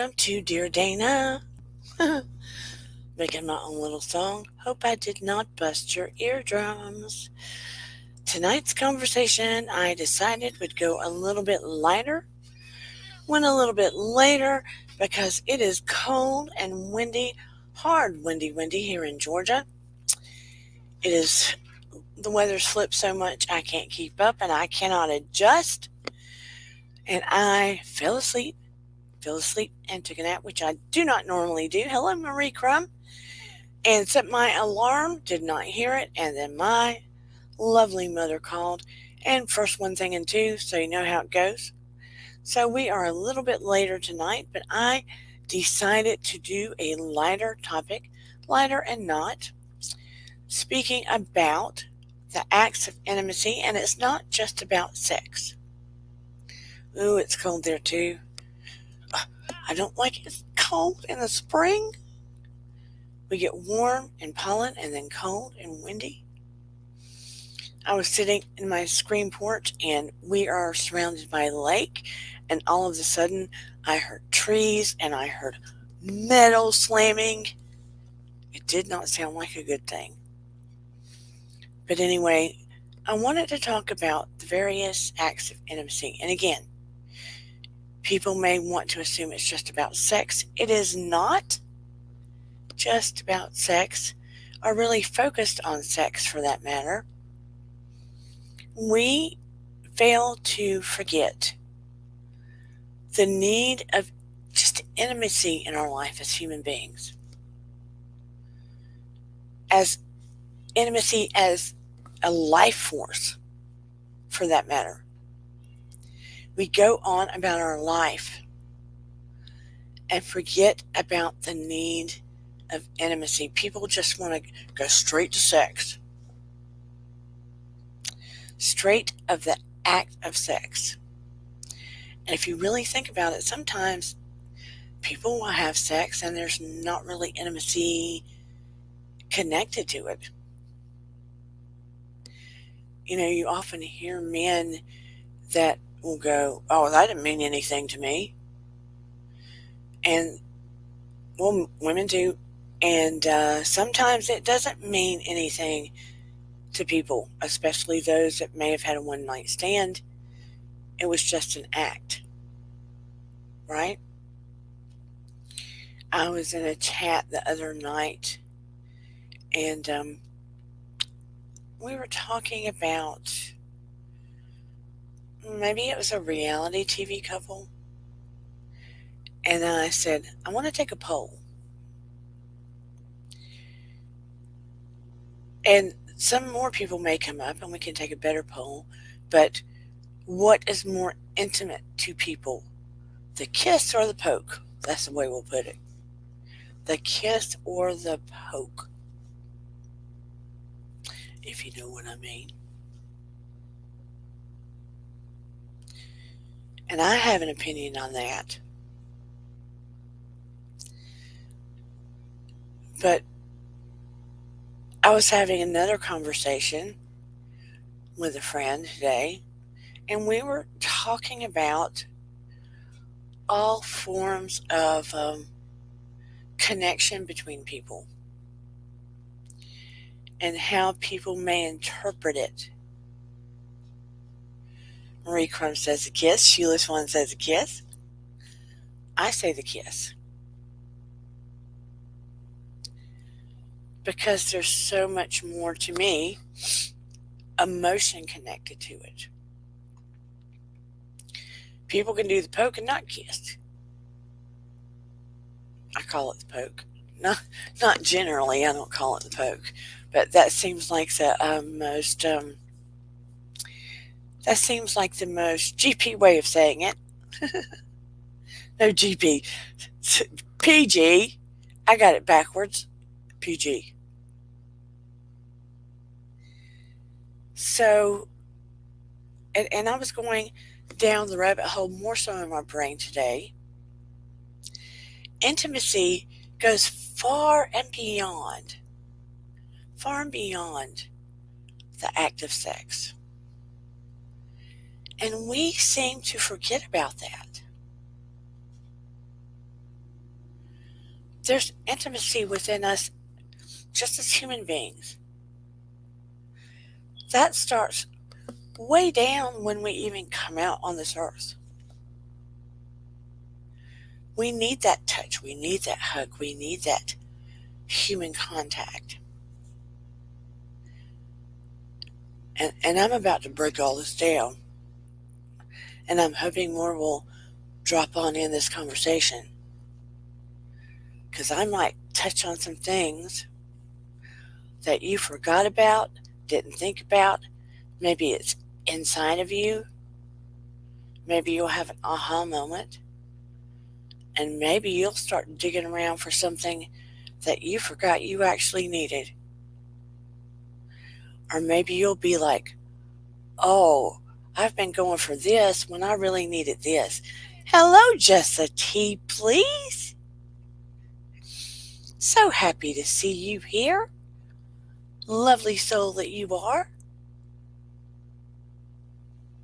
Welcome to Dear Dana. Making my own little song. Hope I did not bust your eardrums. Tonight's conversation I decided would go a little bit lighter. Went a little bit later because it is cold and windy, hard windy here in Georgia. It is the weather's flipped so much I can't keep up and I cannot adjust. And I fell asleep and took a nap, which I do not normally do. Hello, Marie Crumb. And set my alarm, did not hear it, and then my lovely mother called. And first one thing and two, so you know how it goes. So we are a little bit later tonight, but I decided to do a lighter topic, lighter and not, speaking about the acts of intimacy, and it's not just about sex. Ooh, it's cold there too. I don't like it. It's cold in the spring. We get warm and pollen and then cold and windy. I was sitting in my screen porch and we are surrounded by a lake, and all of a sudden I heard trees and I heard metal slamming. It did not sound like a good thing. But anyway, I wanted to talk about the various acts of intimacy. And again, people may want to assume it's just about sex. It is not just about sex, or really focused on sex for that matter. We fail to forget the need of just intimacy in our life as human beings. As intimacy as a life force, for that matter. We go on about our life and forget about the need of intimacy. People just want to go straight to sex. Straight of the act of sex. And if you really think about it, sometimes people will have sex and there's not really intimacy connected to it. You know, you often hear men that will go, "Oh, that didn't mean anything to me." And, well, women do. And sometimes it doesn't mean anything to people, especially those that may have had a one night stand. It was just an act, right? I was in a chat the other night and we were talking about, maybe it was a reality TV couple. And I said, I want to take a poll. And some more people may come up and we can take a better poll. But what is more intimate to people? The kiss or the poke? That's the way we'll put it. The kiss or the poke, if you know what I mean. And I have an opinion on that. But I was having another conversation with a friend today, and we were talking about all forms of connection between people and how people may interpret it. Marie Crumb says a kiss. Sheila Swan says a kiss. I say the kiss. Because there's so much more to me, emotion connected to it. People can do the poke and not kiss. I call it the poke. Not generally, I don't call it the poke. But that seems like the most that seems like the most GP way of saying it. No, GP. PG. I got it backwards. PG. So, and I was going down the rabbit hole more so in my brain today. Intimacy goes far and beyond the act of sex. And we seem to forget about that. There's intimacy within us just as human beings. That starts way down when we even come out on this earth. We need that touch. We need that hug. We need that human contact. And I'm about to break all this down. And I'm hoping more will drop on in this conversation. Because I might touch on some things that you forgot about, didn't think about. Maybe it's inside of you. Maybe you'll have an aha moment. And maybe you'll start digging around for something that you forgot you actually needed. Or maybe you'll be like, oh, I've been going for this when I really needed this. Hello, Jessa T, please. So happy to see you here. Lovely soul that you are.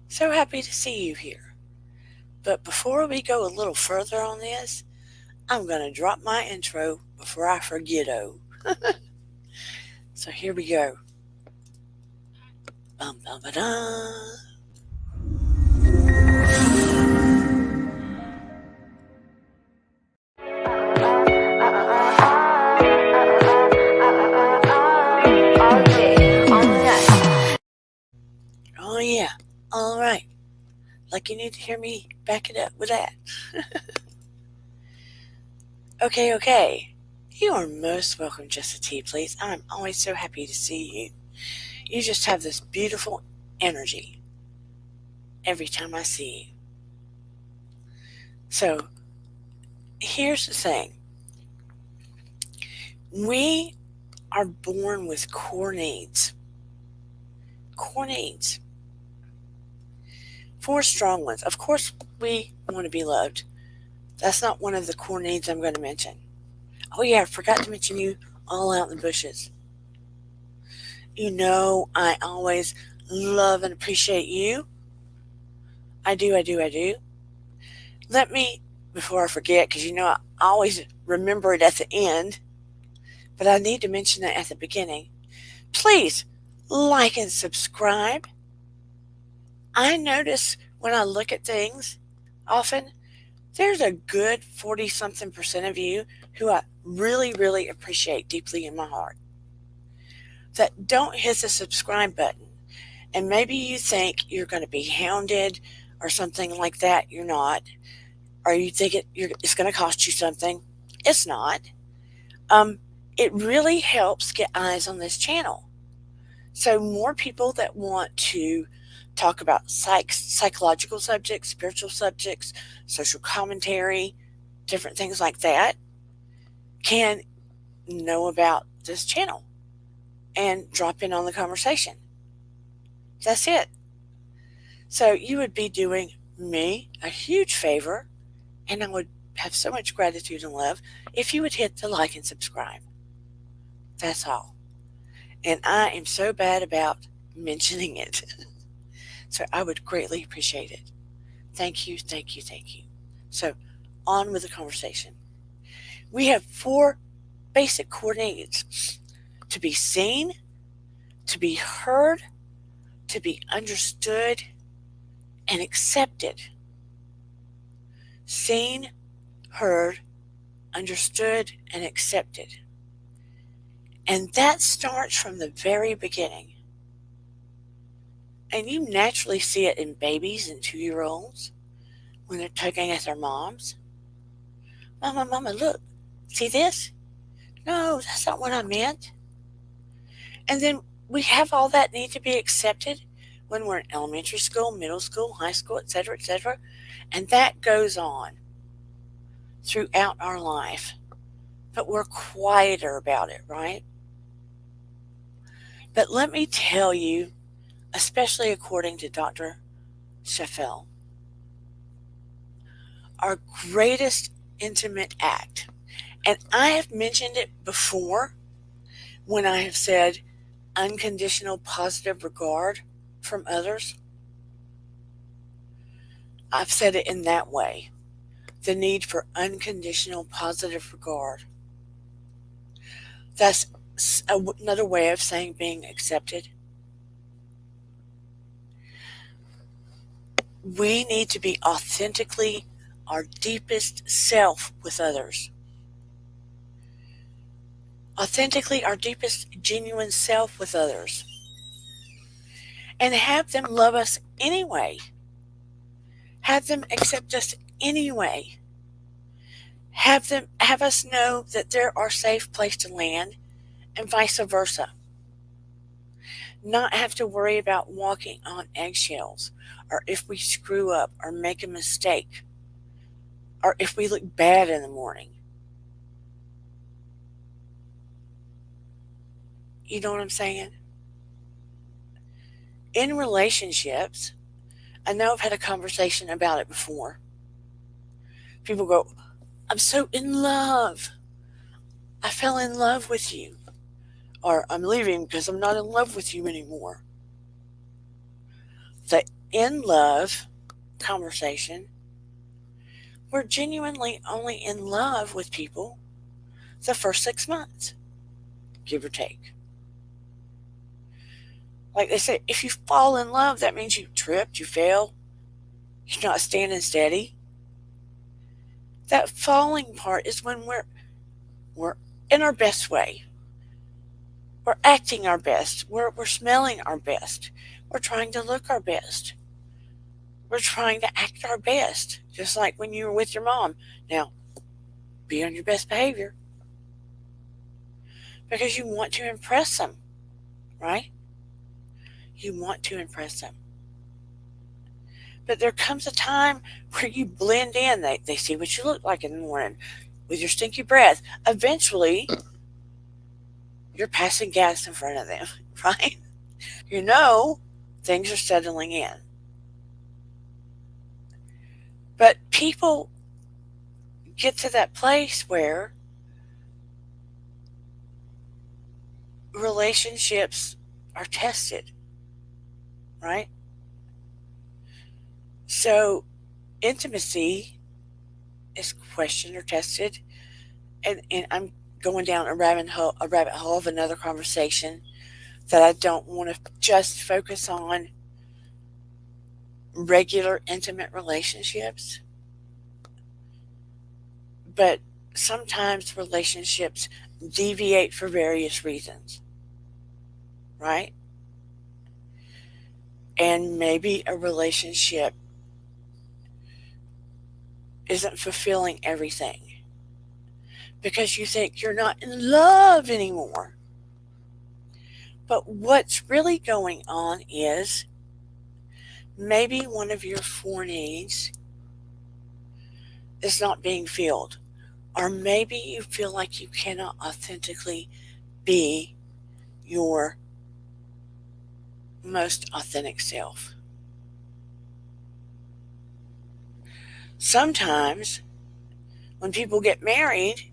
So happy to see you here. But before we go a little further on this, I'm going to drop my intro before I forget. So here we go. Bum, bum, ba-da. Oh yeah, all right. Like you need to hear me back it up with that. Okay. You are most welcome, Jessa T, please. I'm always so happy to see you. You just have this beautiful energy every time I see you. So, here's the thing. We are born with core needs. Core needs. 4 strong ones. Of course, we want to be loved. That's not one of the core needs I'm going to mention. Oh yeah, I forgot to mention you all out in the bushes. You know I always love and appreciate you. I do. Let me, before I forget, because you know I always remember it at the end, but I need to mention it at the beginning. Please like and subscribe. I notice when I look at things, often there's a good 40-something% of you who I really, really appreciate deeply in my heart that don't hit the subscribe button. And maybe you think you're going to be hounded or something like that. You're not. Or you think it's going to cost you something. It's not. It really helps get eyes on this channel. So more people that want to talk about psychological subjects, spiritual subjects, social commentary, different things like that, can know about this channel and drop in on the conversation. That's it. So you would be doing me a huge favor, and I would have so much gratitude and love if you would hit the like and subscribe. That's all. And I am so bad about mentioning it. So I would greatly appreciate it. Thank you. So on with the conversation. We have 4 basic core needs: to be seen, to be heard, to be understood, and accepted. Seen, heard, understood, and accepted. And that starts from the very beginning. And you naturally see it in babies and 2-year-olds when they're tugging at their moms. Mama, look, see this? No, that's not what I meant. And then we have all that need to be accepted when we're in elementary school, middle school, high school, etc. And that goes on throughout our life. But we're quieter about it, right? But let me tell you, especially according to Dr. Sheffel, our greatest intimate act, and I have mentioned it before when I have said unconditional positive regard from others. I've said it in that way, the need for unconditional positive regard. That's another way of saying being accepted. We need to be authentically our deepest self with others. Authentically our deepest genuine self with others. And have them love us anyway. Have them accept us anyway. Have us know that they're our safe place to land and vice versa. Not have to worry about walking on eggshells or if we screw up or make a mistake or if we look bad in the morning. You know what I'm saying? In relationships, I know I've had a conversation about it before. People go, I'm so in love. I fell in love with you. Or I'm leaving because I'm not in love with you anymore. The in love conversation, we're genuinely only in love with people the first 6 months, give or take. Like they say, if you fall in love, that means you tripped, you fell, you're not standing steady. That falling part is when we're in our best way. We're acting our best. We're smelling our best. We're trying to look our best. We're trying to act our best, just like when you were with your mom. Now, be on your best behavior because you want to impress them, right? You want to impress them. But there comes a time where you blend in. They see what you look like in the morning with your stinky breath. Eventually, you're passing gas in front of them, right? You know things are settling in. But people get to that place where relationships are tested, right? So intimacy is questioned or tested, and I'm going down a rabbit hole of another conversation that I don't want to just focus on regular intimate relationships, but sometimes relationships deviate for various reasons, right? And maybe a relationship isn't fulfilling everything because you think you're not in love anymore. But what's really going on is maybe one of your four needs is not being filled. Or maybe you feel like you cannot authentically be your most authentic self. Sometimes when people get married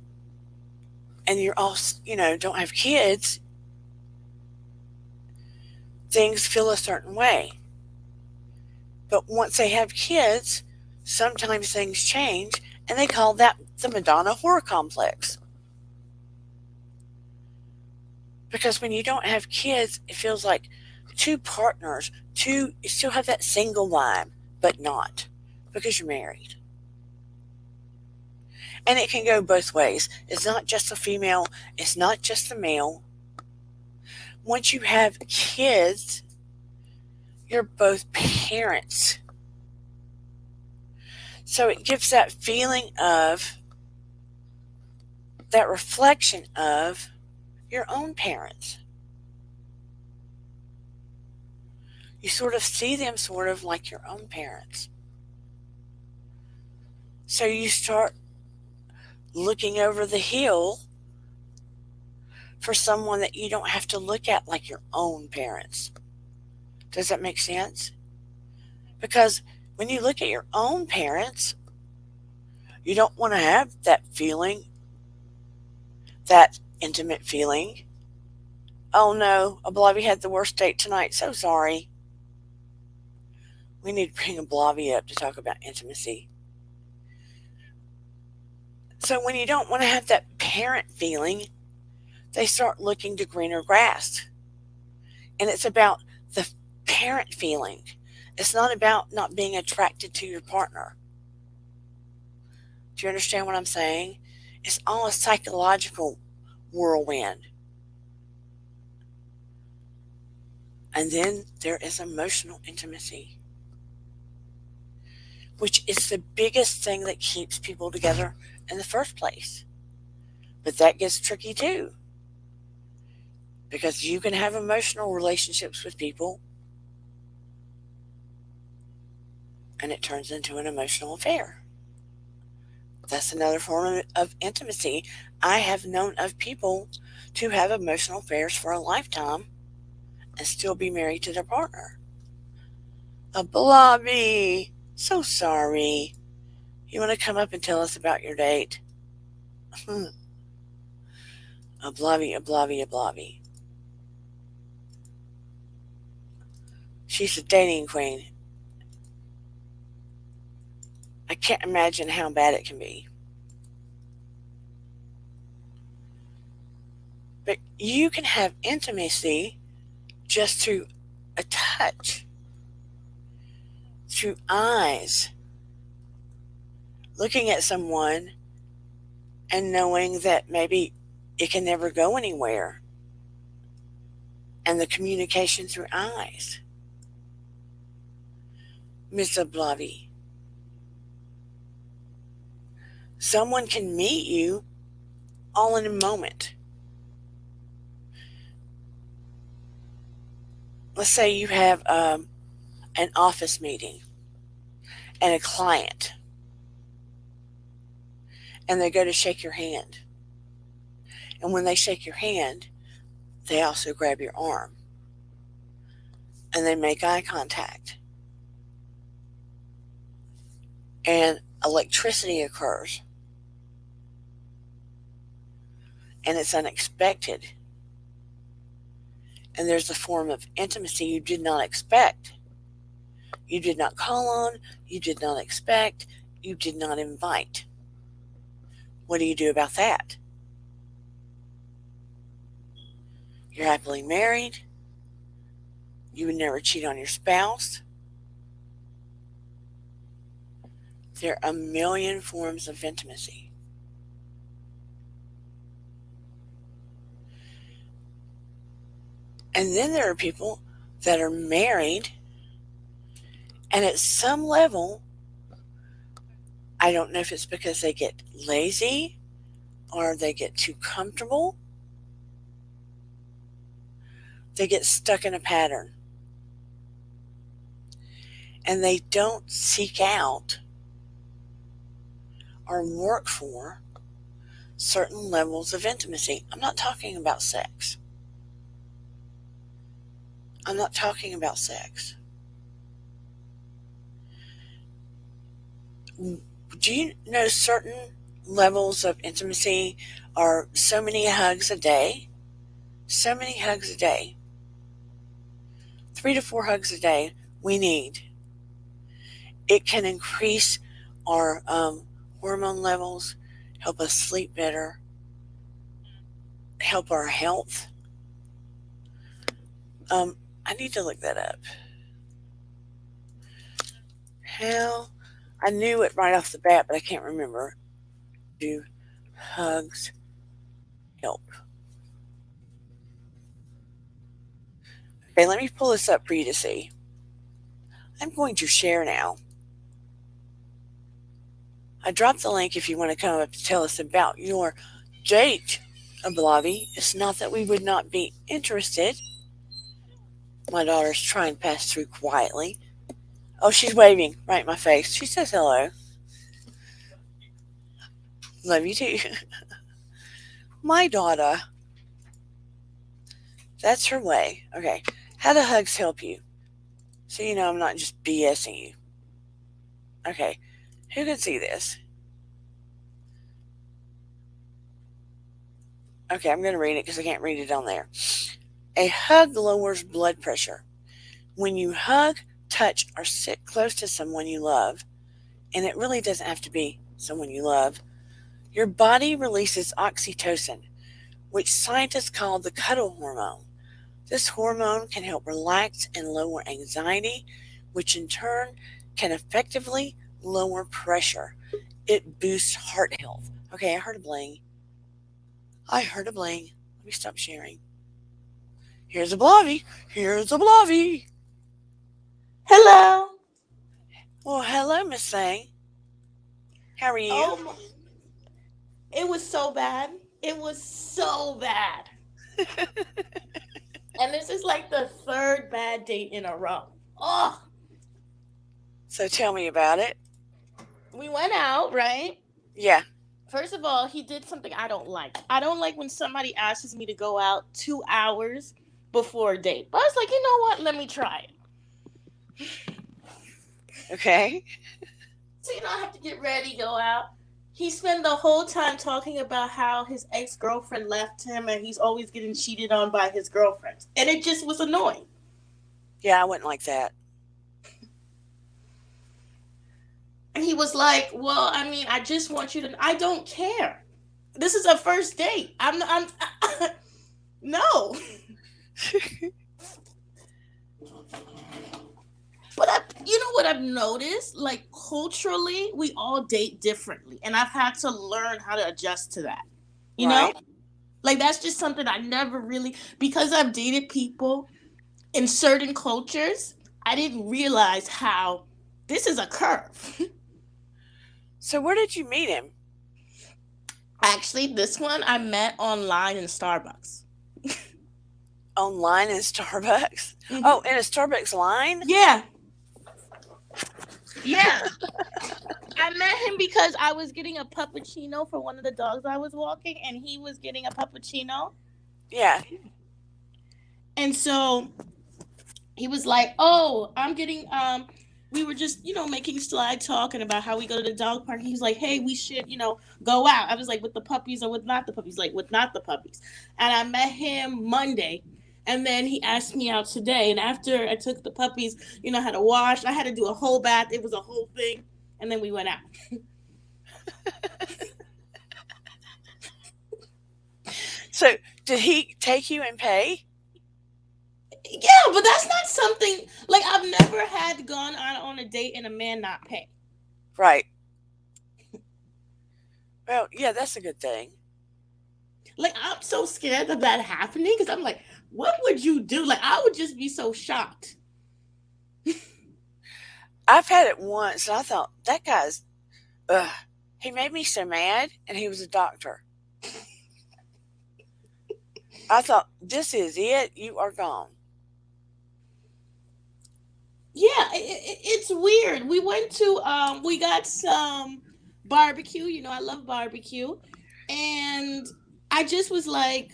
and you're all, don't have kids, things feel a certain way. But once they have kids, sometimes things change, and they call that the Madonna horror complex. Because when you don't have kids, it feels like two partners, you still have that single vibe, but not because you're married. And it can go both ways. It's not just the female, it's not just the male. Once you have kids, you're both parents. So it gives that feeling of, that reflection of your own parents. You sort of see them sort of like your own parents. So you start looking over the hill for someone that you don't have to look at like your own parents. Does that make sense? Because when you look at your own parents, you don't want to have that feeling, that intimate feeling. Oh no, a blobby had the worst date tonight. So sorry. We need to bring a blobby up to talk about intimacy. So when you don't want to have that parent feeling, they start looking to greener grass. And it's about the parent feeling. It's not about not being attracted to your partner. Do you understand what I'm saying? It's all a psychological whirlwind. And then there is emotional intimacy, which is the biggest thing that keeps people together in the first place. But that gets tricky too, because you can have emotional relationships with people and it turns into an emotional affair. That's another form of intimacy. I have known of people to have emotional affairs for a lifetime and still be married to their partner. A blobby. So sorry. You want to come up and tell us about your date? A blobby, a blobby, a blobby. She's a dating queen. I can't imagine how bad it can be. But you can have intimacy just through a touch, through eyes, looking at someone and knowing that maybe it can never go anywhere, and the communication through eyes. Miss Blobby. Someone can meet you all in a moment. Let's say you have an office meeting and a client, and they go to shake your hand. And when they shake your hand, they also grab your arm and they make eye contact. And electricity occurs. And it's unexpected. And there's a form of intimacy you did not expect. You did not call on, you did not expect, you did not invite. What do you do about that? You're happily married. You would never cheat on your spouse. There are a million forms of intimacy. And then there are people that are married, and at some level, I don't know if it's because they get lazy or they get too comfortable, they get stuck in a pattern. And they don't seek out or work for certain levels of intimacy. I'm not talking about sex. I'm not talking about sex. Do you know certain levels of intimacy are so many hugs a day? So many hugs a day. 3 to 4 hugs a day we need. It can increase our hormone levels, help us sleep better, help our health. I need to look that up. Hell, I knew it right off the bat, but I can't remember. Do hugs help? Okay, let me pull this up for you to see. I'm going to share now. I dropped the link if you want to come up to tell us about your date, Ablavi. It's not that we would not be interested. My daughter's trying to pass through quietly. Oh, she's waving right in my face. She says hello. Love you too. My daughter. That's her way. Okay. How do hugs help you? So you know I'm not just BSing you. Okay. Who can see this? Okay, I'm going to read it because I can't read it on there. A hug lowers blood pressure. When you hug, touch, or sit close to someone you love, and it really doesn't have to be someone you love, your body releases oxytocin, which scientists call the cuddle hormone. This hormone can help relax and lower anxiety, which in turn can effectively lower pressure. It boosts heart health. Okay, I heard a bling. I heard a bling. Let me stop sharing. Here's a blobby. Here's a blobby. Hello. Well, hello, Miss Thing. How are you? Oh, it was so bad. It was so bad. And this is like the third bad date in a row. Oh, So tell me about it. we went out, right? Yeah. First of all, he did something I don't like. I don't like when somebody asks me to go out 2 hours before a date. But I was like, you know what? Let me try it. Okay. So, I have to get ready, go out. He spent the whole time talking about how his ex girlfriend left him and he's always getting cheated on by his girlfriends. And it just was annoying. Yeah, I wouldn't like that. And he was like, well, I mean, I just want you to, I don't care. This is a first date. No. But you know what I've noticed? Like culturally, we all date differently. And I've had to learn how to adjust to that. You know? Right. Like that's just something I never really, because I've dated people in certain cultures, I didn't realize how this is a curve. So where did you meet him? Actually, this one I met online in Starbucks. Online in Starbucks? Mm-hmm. Oh, in a Starbucks line? Yeah. Yeah. I met him because I was getting a puppuccino for one of the dogs I was walking, and he was getting a puppuccino. Yeah. And so he was like, "Oh, I'm getting we were just, making slide talking about how we go to the dog park. He's like, "Hey, we should, go out." I was like, "With the puppies or with not the puppies?" Like, "With not the puppies." And I met him Monday, and then he asked me out today. And after I took the puppies, I had to wash. I had to do a whole bath. It was a whole thing. And then we went out. So did he take you and pay? Yeah, but that's not something like I've never had gone on a date and a man not pay. Right. Well, yeah, that's a good thing. Like I'm so scared of that happening because I'm like, what would you do? Like I would just be so shocked. I've had it once and I thought, that guy's, ugh, he made me so mad and he was a doctor. I thought, this is it. You are gone. Yeah, it's weird. We went to we got some barbecue. I love barbecue, and I just was like,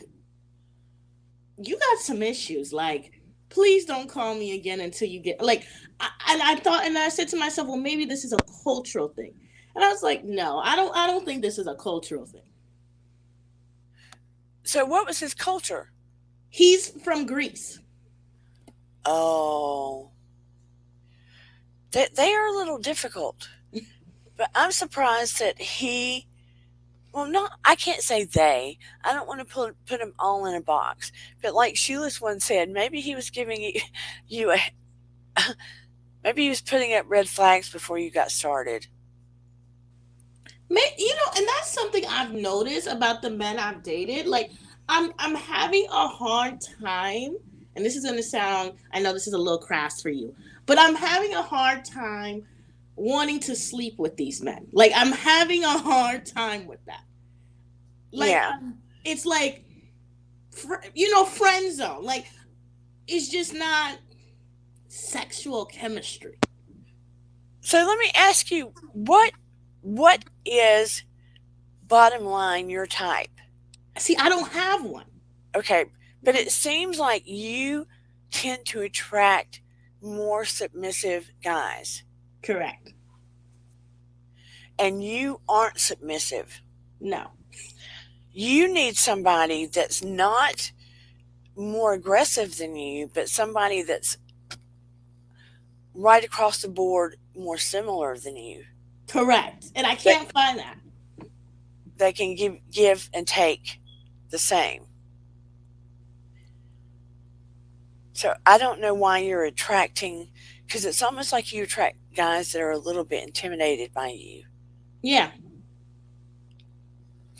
you got some issues. Like, please don't call me again until you get like. And I thought, and I said to myself, well, maybe this is a cultural thing. And I was like, no, I don't. I don't think this is a cultural thing. So what was his culture? He's from Greece. Oh, they are a little difficult. But I'm surprised that he, well, not, I can't say they. I don't want to put them all in a box. But like Shoeless one said, maybe he was giving you a, maybe he was putting up red flags before you got started. And that's something I've noticed about the men I've dated. Like, I'm having a hard time, and this is gonna sound, I know this is a little crass for you, but I'm having a hard time wanting to sleep with these men. Like, I'm having a hard time with that. Like, Yeah. it's like, friend zone. Like, it's just not sexual chemistry. So let me ask you, what is bottom line your type? See, I don't have one. Okay, but it seems like you tend to attract more submissive guys. Correct. And you aren't submissive. No. You need somebody that's not more aggressive than you, but somebody that's right across the board more similar than you. Correct. And I can't find that. They can give and take the the same. So I don't know why you're attracting, because it's almost like you attract guys that are a little bit intimidated by you. Yeah.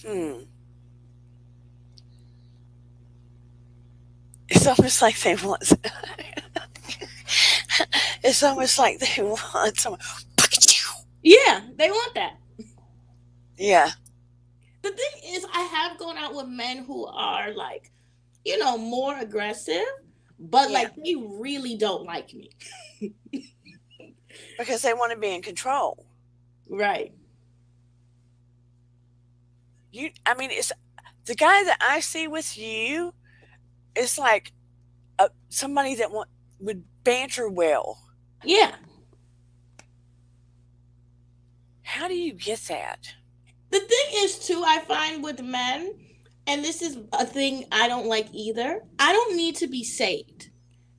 Hmm. It's almost like they want. It's almost like they want someone. Yeah, they want that. Yeah. The thing is, I have gone out with men who are like, more aggressive, but Yeah. like they really don't like me. Because they want to be in control. Right. I mean, it's the guy that I see with you is like somebody that would banter well. Yeah. How do you get that? The thing is, too, I find with men, and this is a thing I don't like either, I don't need to be saved.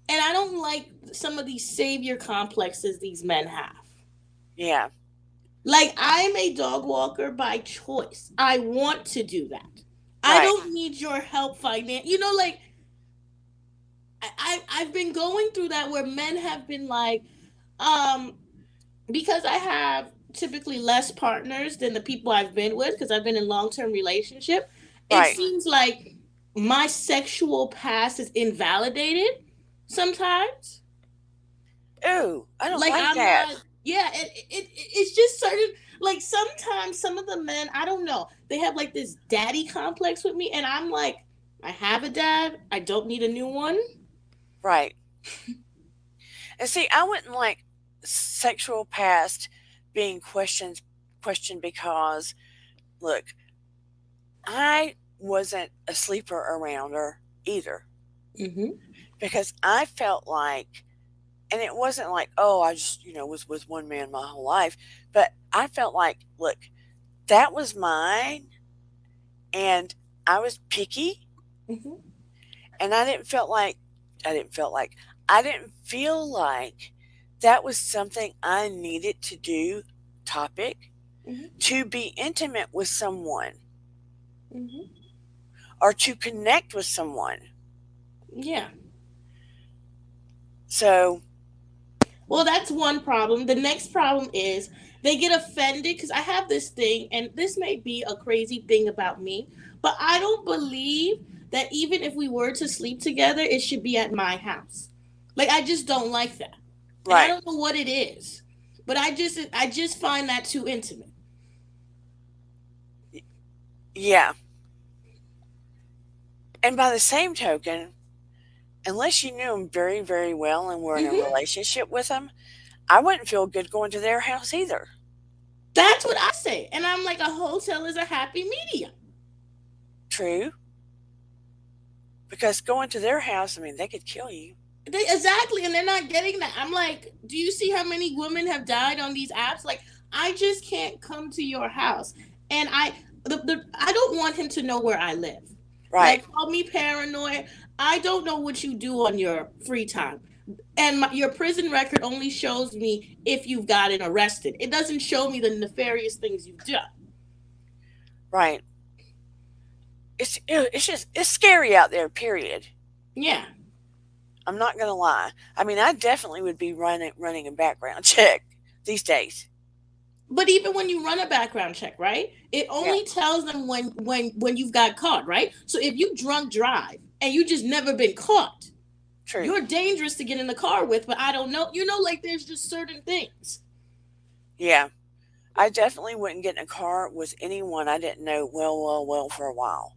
And I don't like some of these savior complexes these men have. Yeah. Like, I'm a dog walker by choice. I want to do that. I Right. don't need your help finance. Like, I've been going through that where men have been like, um, because I have typically less partners than the people I've been with because I've been in long-term relationship, it Right. seems like my sexual past is invalidated sometimes. Ooh, I don't Like like I'm that. not. Yeah, it's just certain. Like sometimes some of the men, I don't know, they have like this daddy complex with me, and I'm like, I have a dad. I don't need a new one. Right. And see, I wouldn't like sexual past being questioned because look, I wasn't a sleeper around her either Mm-hmm. because I felt like, and it wasn't like, oh, I just, was with one man my whole life, but I felt like, look, that was mine and I was picky Mm-hmm. and I didn't feel like, I didn't feel like that was something I needed to do, topic, Mm-hmm. to be intimate with someone Mm-hmm. or to connect with someone. Yeah. So, Well, that's one problem. The next problem is they get offended because I have this thing, and this may be a crazy thing about me, but I don't believe that even if we were to sleep together, it should be at my house. Like I just don't like that, and I right. don't know what it is, but I just find that too intimate. Yeah. And by the same token, unless you knew them very, very well and were in a Hmm. relationship with them, I wouldn't feel good going to their house either. That's what I say, and I'm like, a hotel is a happy medium. True. Because going to their house, I mean, they could kill you. Exactly, and they're not getting that. I'm like, do you see how many women have died on these apps? Like, I just can't come to your house, and I don't want him to know where I live. Right. Like, call me paranoid. I don't know what you do on your free time, and your prison record only shows me if you've gotten arrested. It doesn't show me the nefarious things you've done. Right. It's scary out there, period. Yeah. I'm not going to lie. I mean, I definitely would be running a background check these days. But even when you run a background check, right? It Yeah. only tells them when you've got caught, right? So if you drunk drive and you just never been caught, True. you're dangerous to get in the car with, but I don't know. Like there's just certain things. Yeah. I definitely wouldn't get in a car with anyone I didn't know well for a while.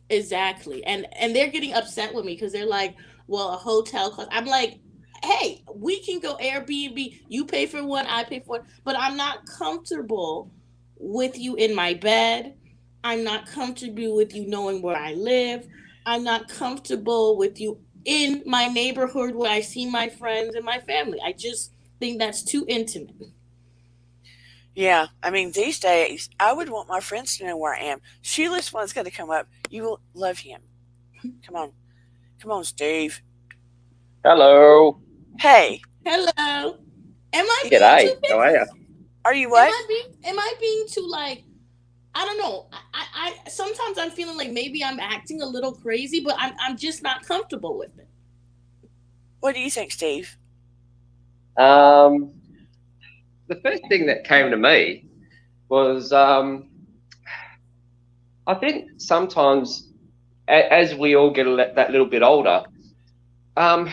Exactly. And they're getting upset with me because they're like, well, a hotel cost. I'm like, hey, we can go Airbnb. You pay for one, I pay for it. But I'm not comfortable with you in my bed. I'm not comfortable with you knowing where I live. I'm not comfortable with you in my neighborhood where I see my friends and my family. I just think that's too intimate. Yeah, I mean, these days, I would want my friends to know where I am. Sheila's one's going to come up. You will love him. Come on. Come on, Steve. Hello. Hey, Hello. Am I being too G'day. How are you? picky? are you Am what? I being too like I don't know. I sometimes I'm feeling like maybe I'm acting a little crazy, but I'm just not comfortable with it. What do you think, Steve? Um, the first thing that came to me was I think sometimes as we all get that little bit older, um,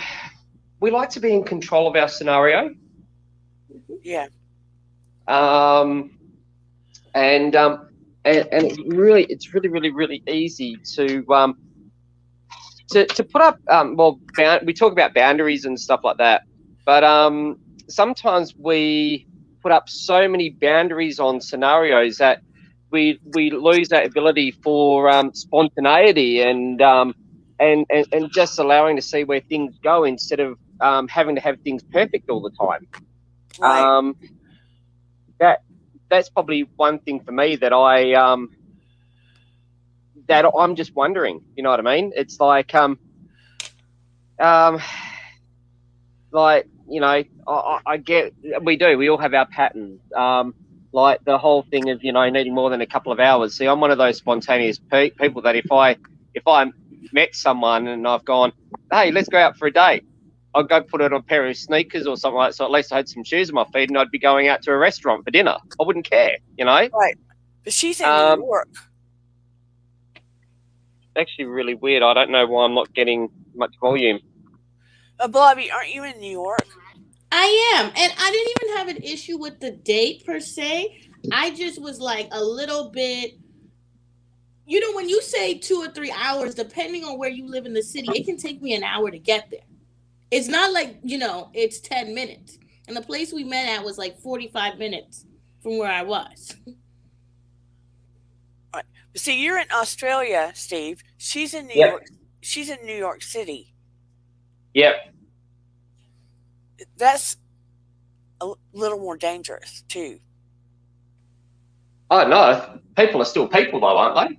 we like to be in control of our scenario. Yeah, Um, and and it's really easy to put up we talk about boundaries and stuff like that, but sometimes we put up so many boundaries on scenarios that we lose that ability for spontaneity and just allowing to see where things go instead of having to have things perfect all the time. right. That that's probably one thing for me that I'm just wondering. You know what I mean? It's um like I get we all have our patterns, like the whole thing of needing more than a couple of hours. See, I'm one of those spontaneous people that if I met someone and I've gone, hey, let's go out for a date, I'd go put on a pair of sneakers or something like that, so at least I had some shoes on my feet, and I'd be going out to a restaurant for dinner. I wouldn't care. Right. But she's in New um York. Actually really weird. I don't know why I'm not getting much volume. Blobby, aren't you in New York? I am, and I didn't even have an issue with the date per se. I just was like a little bit. When you say 2 or 3 hours, depending on where you live in the city, it can take me an hour to get there. It's not like, it's 10 minutes. And the place we met at was like 45 minutes from where I was. Right. But see, you're in Australia, Steve. She's in New Yep. York. She's in New York City. Yep. That's a little more dangerous too. Oh no, people are still people though, aren't they?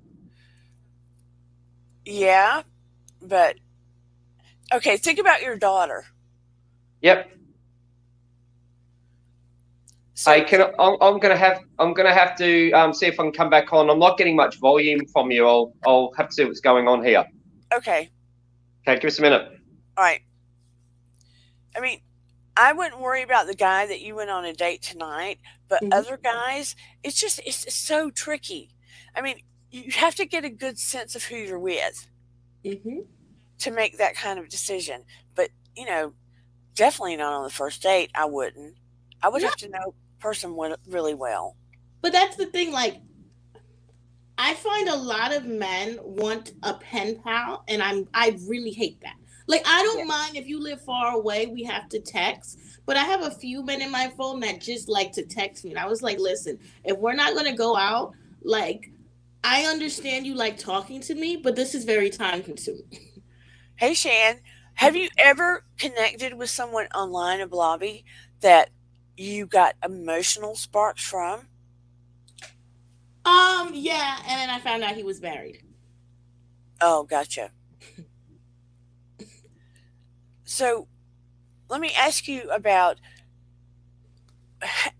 Yeah, but okay. Think about your daughter. Yep. Hey, So I'm gonna have to see if I can come back on. I'm not getting much volume from you. I'll have to see what's going on here. okay, Okay, give us a minute. all right. I mean, I wouldn't worry about the guy that you went on a date tonight, but Mm-hmm. other guys, it's so tricky. I mean, you have to get a good sense of who you're with Mm-hmm. to make that kind of decision. But definitely not on the first date. I wouldn't. I would No, have to know the person really well. but that's the thing. Like, I find a lot of men want a pen pal, and I really hate that. Like, I Yeah. don't mind if you live far away, we have to text, but I have a few men in my phone that just like to text me. And I was like, listen, if we're not gonna go out, like, I understand you like talking to me, but this is very time consuming. Hey, Shan, have you ever connected with someone online, a blobby, that you got emotional sparks from? Yeah, and then I found out he was married. Oh, gotcha. So let me ask you about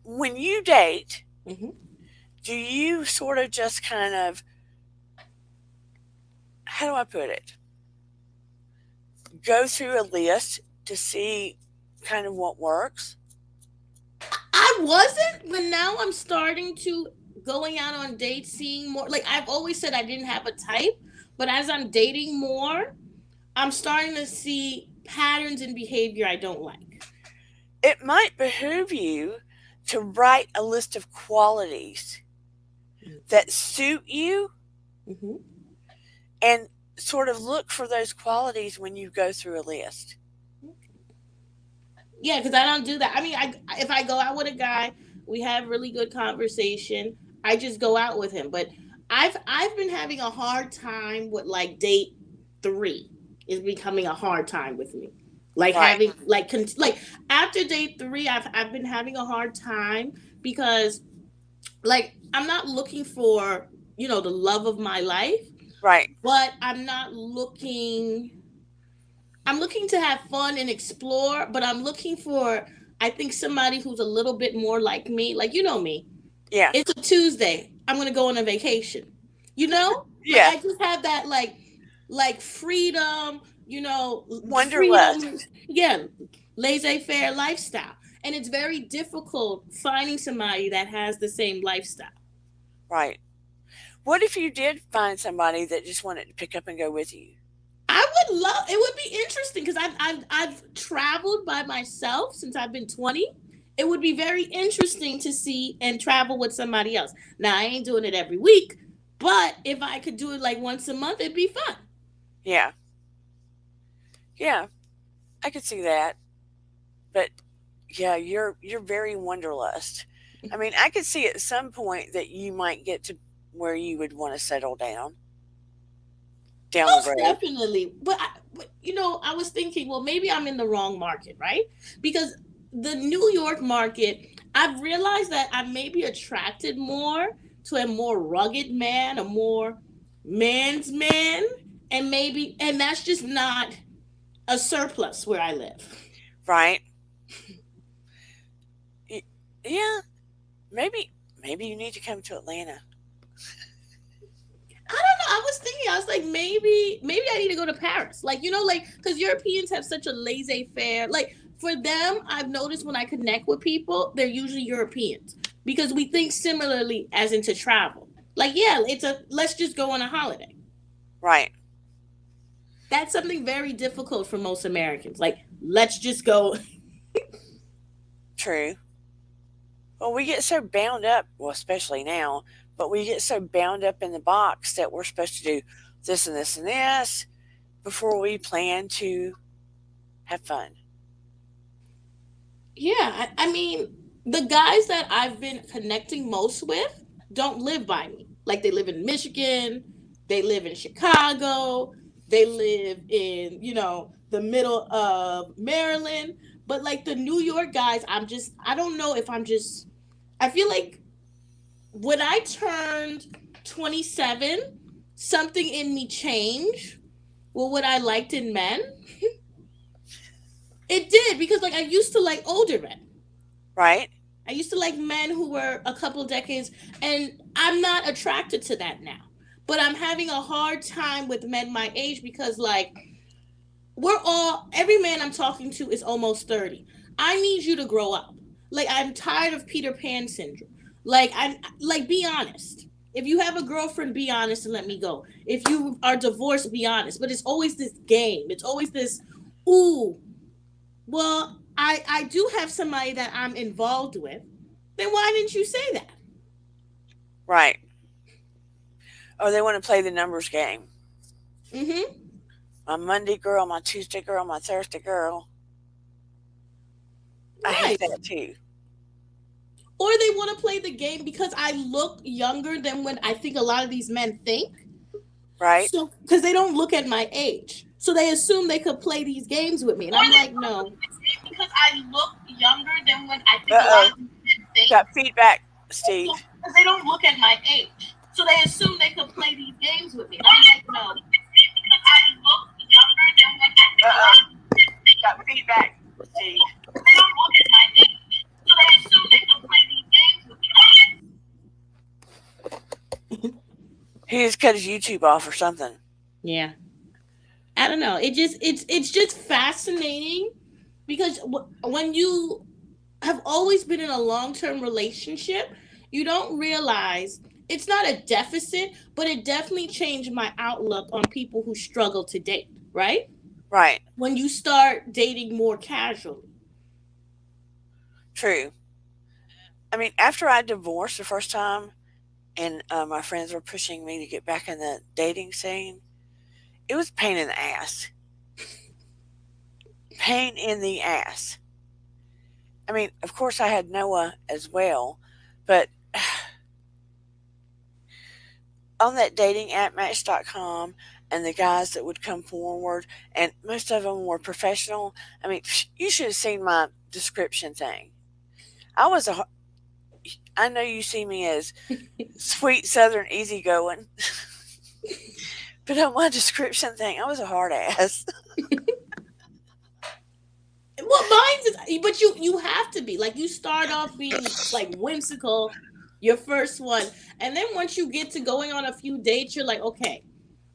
when you date, Mm-hmm. do you sort of just kind of, how do I put it, go through a list to see kind of what works? I wasn't, but now I'm starting to going out on dates, seeing more. Like, I've always said I didn't have a type, but as I'm dating more, I'm starting to see patterns in behavior I don't like. It might behoove you to write a list of qualities that suit you Mm-hmm. and sort of look for those qualities when you go through a list. Yeah, because I don't do that. I mean, if I go out with a guy, we have really good conversation. I just go out with him. But I've been having a hard time with like date three is becoming a hard time with me. Like Right, having like after date three, I've been having a hard time because like I'm not looking for the love of my life, right, but I'm looking to have fun and explore, but I'm looking I think somebody who's a little bit more like me. Like, you know me. yeah, It's a Tuesday. I'm gonna go on a vacation. You know, like Yeah. I just have that like freedom. Wanderlust. Freedom. Yeah, laissez-faire lifestyle, and it's very difficult finding somebody that has the same lifestyle. Right. What if you did find somebody that just wanted to pick up and go with you? I would love. It would be interesting because I've traveled by myself since I've been 20. It would be very interesting to see and travel with somebody else. Now I ain't doing it every week, but if I could do it like once a month, it'd be fun. Yeah. Yeah. I could see that. But yeah, you're very wanderlust. I mean, I could see at some point that you might get to where you would want to settle down the Most road. definitely. But I was thinking, well, maybe I'm in the wrong market, right? Because the New York market, I've realized that I may be attracted more to a more rugged man, a more man's man, and that's just not a surplus where I live. Right? Y- Yeah. Maybe maybe you need to come to Atlanta. I don't know. I was thinking, I was like, maybe I need to go to Paris. Like, because Europeans have such a laissez faire. Like, for them, I've noticed when I connect with people, they're usually Europeans because we think similarly as into travel. Like, yeah, let's just go on a holiday. Right. That's something very difficult for most Americans. Like, let's just go. True. Well, we get so bound up, well, especially now, but we get so bound up in the box that we're supposed to do this and this and this before we plan to have fun. Yeah, I mean, the guys that I've been connecting most with don't live by me. Like they live in Michigan, they live in Chicago, they live in, the middle of Maryland. But like the New York guys, I don't know if I feel like when I turned 27, something in me changed. Well, what I liked in men, it did because like I used to like older men. Right? I used to like men who were a couple decades, and I'm not attracted to that now. But I'm having a hard time with men my age because, like, every man I'm talking to is almost 30. I need you to grow up. Like, I'm tired of Peter Pan syndrome. Be honest. If you have a girlfriend, be honest and let me go. If you are divorced, be honest. But it's always this game. It's always this, ooh, well, I do have somebody that I'm involved with. Then why didn't you say that? Right. Or they want to play the numbers game. Mm-hmm. My Monday girl, my Tuesday girl, my Thursday girl. I hate Right. that too. Or they want to play the game because I look younger than when I think a lot of these men think. Right? So, because they don't look at my age. So they assume they could play these games with me. And I'm like, no. Because I look younger than when I think Uh a lot oh. of these men think. Got feedback, So, Steve. because they don't look at my age. So they assume they could play these games with me. And I'm like, no. Because I look younger than when I think Uh a lot oh. of these men think. Got feedback, Steve. They don't look at my age. So they assume they could play these games with me. He just cut his YouTube off or something. Yeah. I don't know. It's just fascinating because when you have always been in a long-term relationship, you don't realize it's not a deficit, but it definitely changed my outlook on people who struggle to date, right? Right. When you start dating more casually. True. I mean, after I divorced the first time and my friends were pushing me to get back in the dating scene, it was pain in the ass. Pain in the ass. I mean, of course, I had Noah as well, but on that dating app, Match.com, and the guys that would come forward, and most of them were professional. I mean, you should have seen my description thing. I was a, I know you see me as sweet Southern easygoing, but on my description thing, I was a hard ass. Well, mine's is, but you have to be like you start off being like whimsical. Your first one. And then once you get to going on a few dates, you're like, okay,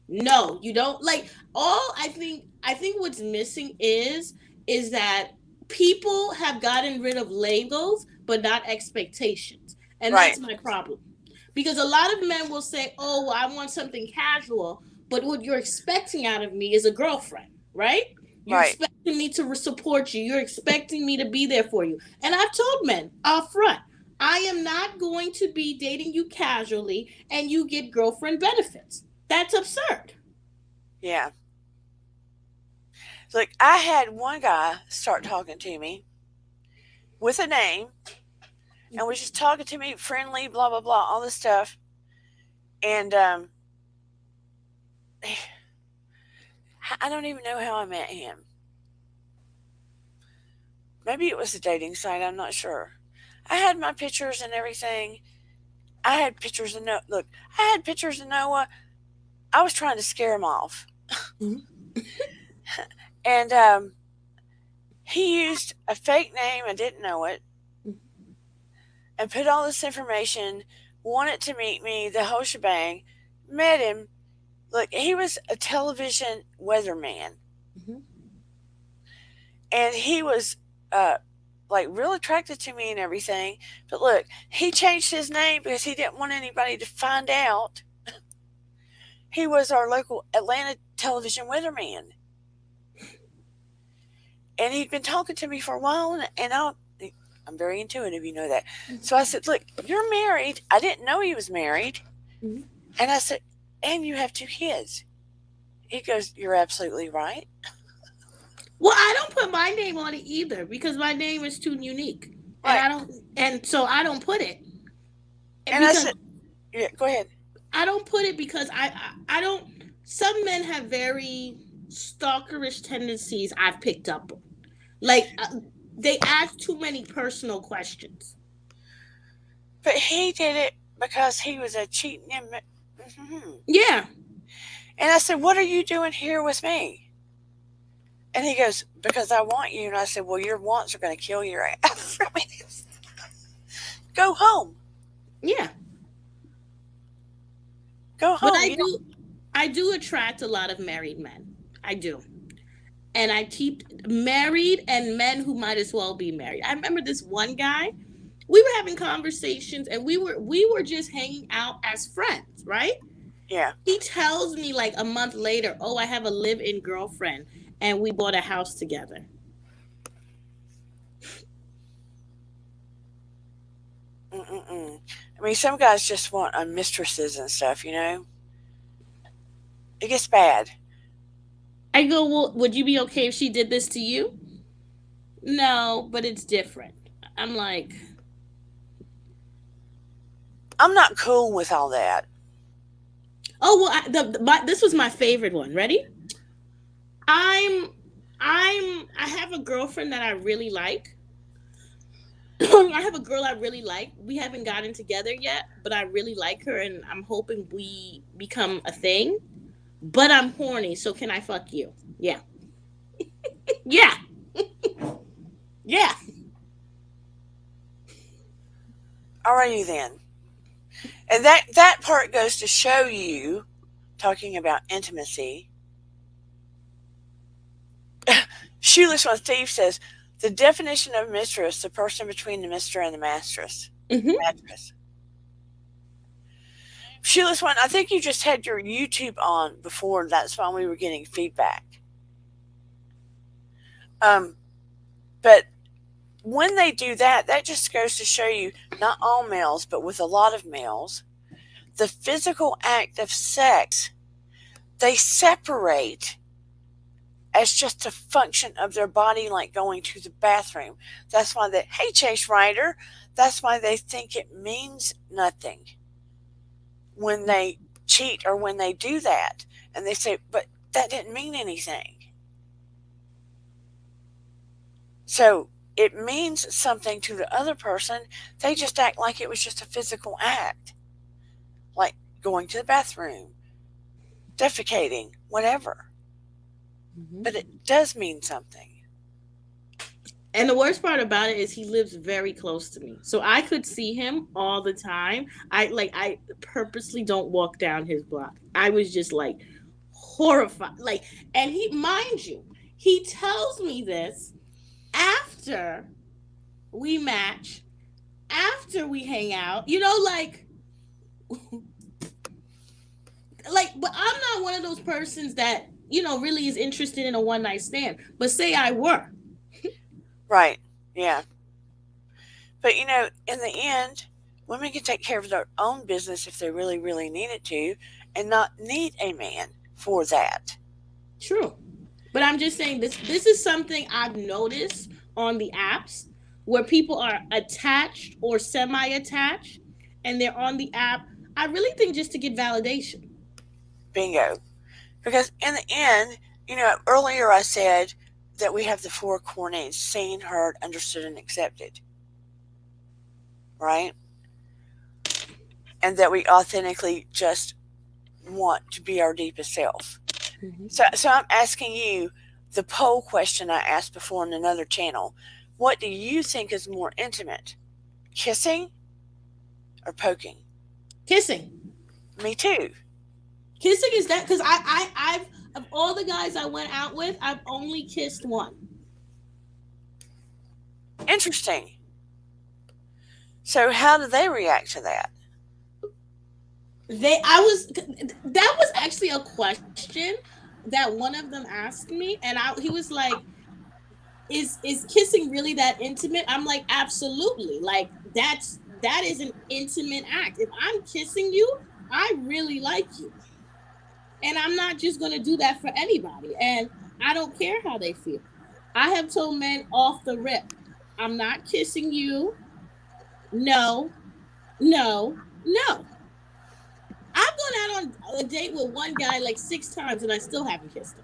no, you don't like all I think what's missing is that people have gotten rid of labels but not expectations. And Right. that's my problem. Because a lot of men will say, "Oh, well, I want something casual," but what you're expecting out of me is a girlfriend, right? You're Right. expecting me to support you. You're expecting me to be there for you. And I've told men up front, I am not going to be dating you casually and you get girlfriend benefits. That's absurd. Yeah. Look, I had one guy start talking to me with a name and was just talking to me friendly, blah blah blah, all this stuff. And I don't even know how I met him. Maybe it was a dating site. I'm not sure. I had my pictures and everything. I had pictures of Noah. Look, I had pictures of Noah. I was trying to scare him off, and he used a fake name. I didn't know it, and put all this information. Wanted to meet me, the whole shebang. Met him. Look, he was a television weatherman, and he was uh, like real attracted to me and everything. But look, he changed his name because he didn't want anybody to find out he was our local Atlanta television weatherman. And he'd been talking to me for a while, and I'm very intuitive, you know that. So I said, "Look, you're married." I didn't know he was married. And I said, "And you have two kids." He goes, "You're absolutely right." Well, I don't put my name on it either because my name is too unique. And Right. I don't and so I don't put it. And And I because said, "Yeah, go ahead." I don't put it because I don't some men have very stalkerish tendencies I've picked up on. Like they ask too many personal questions. But he did it because he was a cheating. Yeah. And I said, "What are you doing here with me?" And he goes, "Because I want you." And I said, "Well, your wants are going to kill your ass. I mean, go home. Yeah. Go But home. You don't." I do attract a lot of married men. I do. And I keep married and men who might as well be married. I remember this one guy. We were having conversations and we were just hanging out as friends, right? Yeah. He tells me like a month later, "Oh, I have a live-in girlfriend and we bought a house together." Mm-mm-mm. I mean, some guys just want mistresses and stuff, you know? It gets bad. I go, "Well, would you be okay if she did this to you?" "No, but it's different." I'm like, I'm not cool with all that. "Oh, well, this was my favorite one. Ready? I'm I have a girlfriend that I really like. I have a girl I really like. We haven't gotten together yet, but I really like her and I'm hoping we become a thing. But I'm horny, so can I fuck you?" Yeah. Yeah. Yeah. Alrighty then. And that part goes to show you, talking about intimacy. Shoeless One Steve says, the definition of mistress, the person between the mister and the mattress. Mm-hmm. Mattress. Shoeless One, I think you just had your YouTube on before. That's why we were getting feedback. Um, but when they do that, that just goes to show you, not all males, but with a lot of males, the physical act of sex, they separate as just a function of their body, like going to the bathroom. That's why they, hey, Chase Ryder, that's why they think it means nothing when they cheat or when they do that. And they say, but that didn't mean anything. So it means something to the other person. They just act like it was just a physical act, like going to the bathroom, defecating, whatever. Mm-hmm. But it does mean something. And the worst part about it is he lives very close to me. So I could see him all the time. I purposely don't walk down his block. I was just like horrified. Like, and he, mind you, he tells me this after we match, after we hang out. But I'm not one of those persons that, really is interested in a one night stand. But say I were. Right. Yeah. But in the end, women can take care of their own business if they really, really need it to, and not need a man for that. True. But I'm just saying this is something I've noticed on the apps where people are attached or semi-attached and they're on the app. I really think just to get validation. Bingo. Because in the end, earlier I said that we have the four core needs: seen, heard, understood, and accepted. Right? And that we authentically just want to be our deepest self. Mm-hmm. So I'm asking you the poll question I asked before in another channel. What do you think is more intimate? Kissing or poking? Kissing. Me too. Kissing is that because I've of all the guys I went out with, I've only kissed one. Interesting. So how do they react to that? That was actually a question that one of them asked me, and he was like, is kissing really that intimate? I'm like, absolutely. Like that is an intimate act. If I'm kissing you, I really like you. And I'm not just going to do that for anybody. And I don't care how they feel. I have told men off the rip, I'm not kissing you. No, no, no. I've gone out on a date with one guy like 6 times and I still haven't kissed him.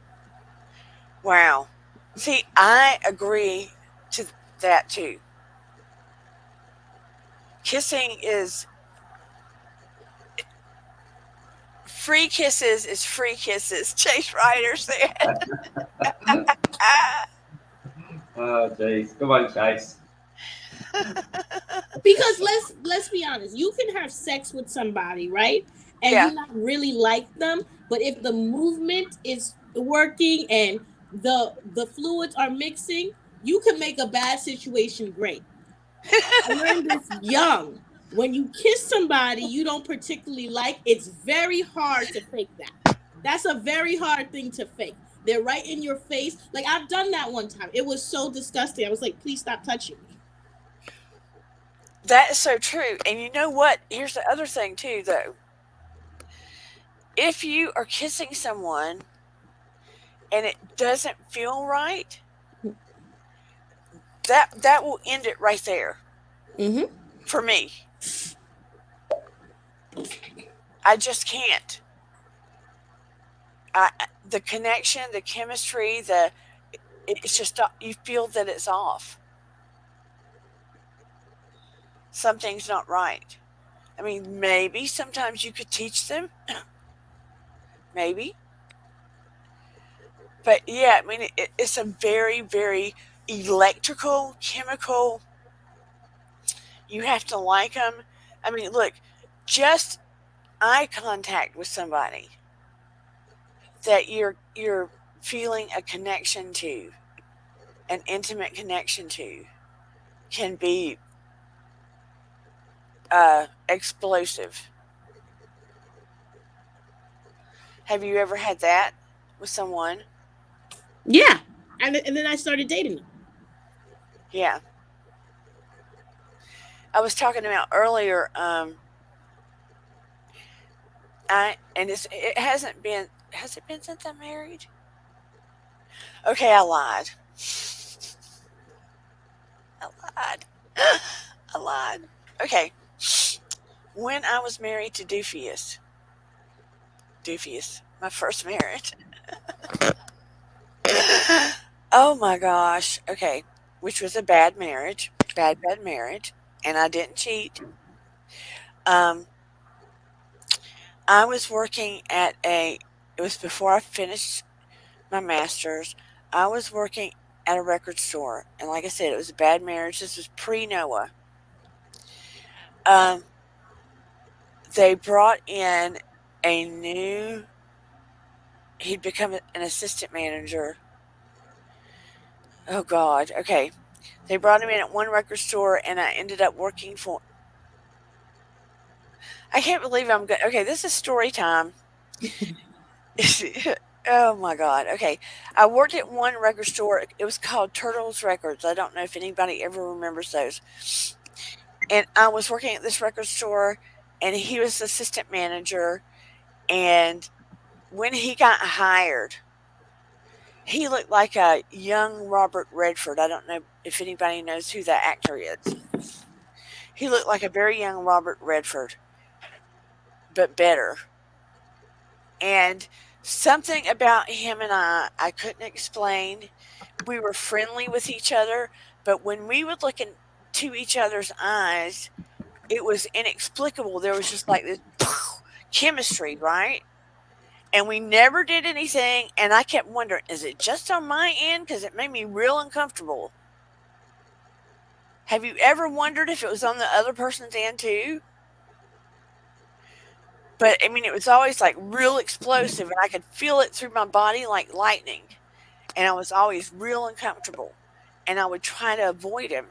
Wow. See, I agree to that too. Kissing is free kisses is free kisses. Chase Ryder said. Oh, jeez. Come on, Chase. Because let's be honest, you can have sex with somebody, right? And Yeah. you not really like them, but if the movement is working and the fluids are mixing, you can make a bad situation great. I learned this young. When you kiss somebody you don't particularly like, it's very hard to fake that. That's a very hard thing to fake. They're right in your face. Like I've done that one time. It was so disgusting. I was like, please stop touching me. That is so true. And you know what? Here's the other thing too though. If you are kissing someone and it doesn't feel right, that will end it right there Mm-hmm. for me. I just can't. The connection, the chemistry, it's just you feel that it's off. Something's not right. I mean, maybe sometimes you could teach them, maybe, but yeah, I mean, it's a very, very electrical, chemical. You have to like them. I mean, look, just eye contact with somebody that you're feeling a connection to, an intimate connection to, can be explosive. Have you ever had that with someone? Yeah. And then I started dating them. Yeah. I was talking about earlier. It hasn't been. Has it been since I'm married? Okay, I lied. I lied. I lied. Okay. When I was married to Doofius, my first marriage. Oh my gosh. Okay. Which was a bad marriage. Bad marriage. And I didn't cheat. Um, I was working it was before I finished my master's. I was working at a record store. And like I said, it was a bad marriage. This was pre Noah. Um, they brought in a new, he'd become an assistant manager. Oh, God. Okay. They brought him in at one record store, and I ended up working for. I can't believe I'm good. Okay, this is story time. Oh my God. Okay. I worked at one record store. It was called Turtles Records. I don't know if anybody ever remembers those. And I was working at this record store, and he was assistant manager. And when he got hired, he looked like a young Robert Redford. I don't know if anybody knows who that actor is. He looked like a very young Robert Redford, but better. And something about him and I couldn't explain. We were friendly with each other, but when we would look into each other's eyes, it was inexplicable. There was just like this chemistry, right? And we never did anything. And I kept wondering, is it just on my end? Because it made me real uncomfortable. Have you ever wondered if it was on the other person's end too? But I mean, it was always like real explosive, and I could feel it through my body like lightning. And I was always real uncomfortable. And I would try to avoid him.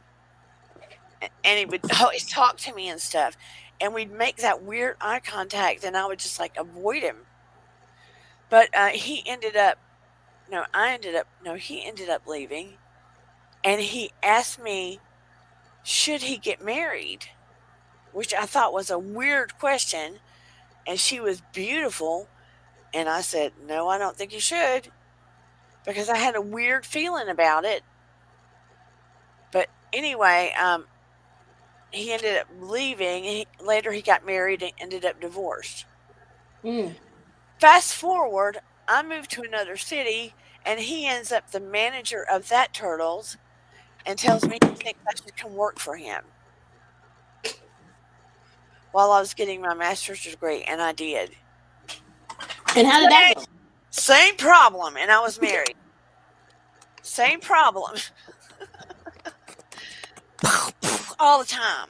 And he would always talk to me and stuff. And we'd make that weird eye contact, and I would just like avoid him. But he ended up, no, I ended up, no, he ended up leaving. And he asked me, should he get married? Which I thought was a weird question. And she was beautiful. And I said, no, I don't think you should. Because I had a weird feeling about it. But anyway, he ended up leaving. Later, he got married and ended up divorced. Mm. Fast forward, I moved to another city, and he ends up the manager of that Turtles and tells me he thinks I should come work for him while I was getting my master's degree, and I did. And how did that go? Same problem, and I was married. Same problem. All the time.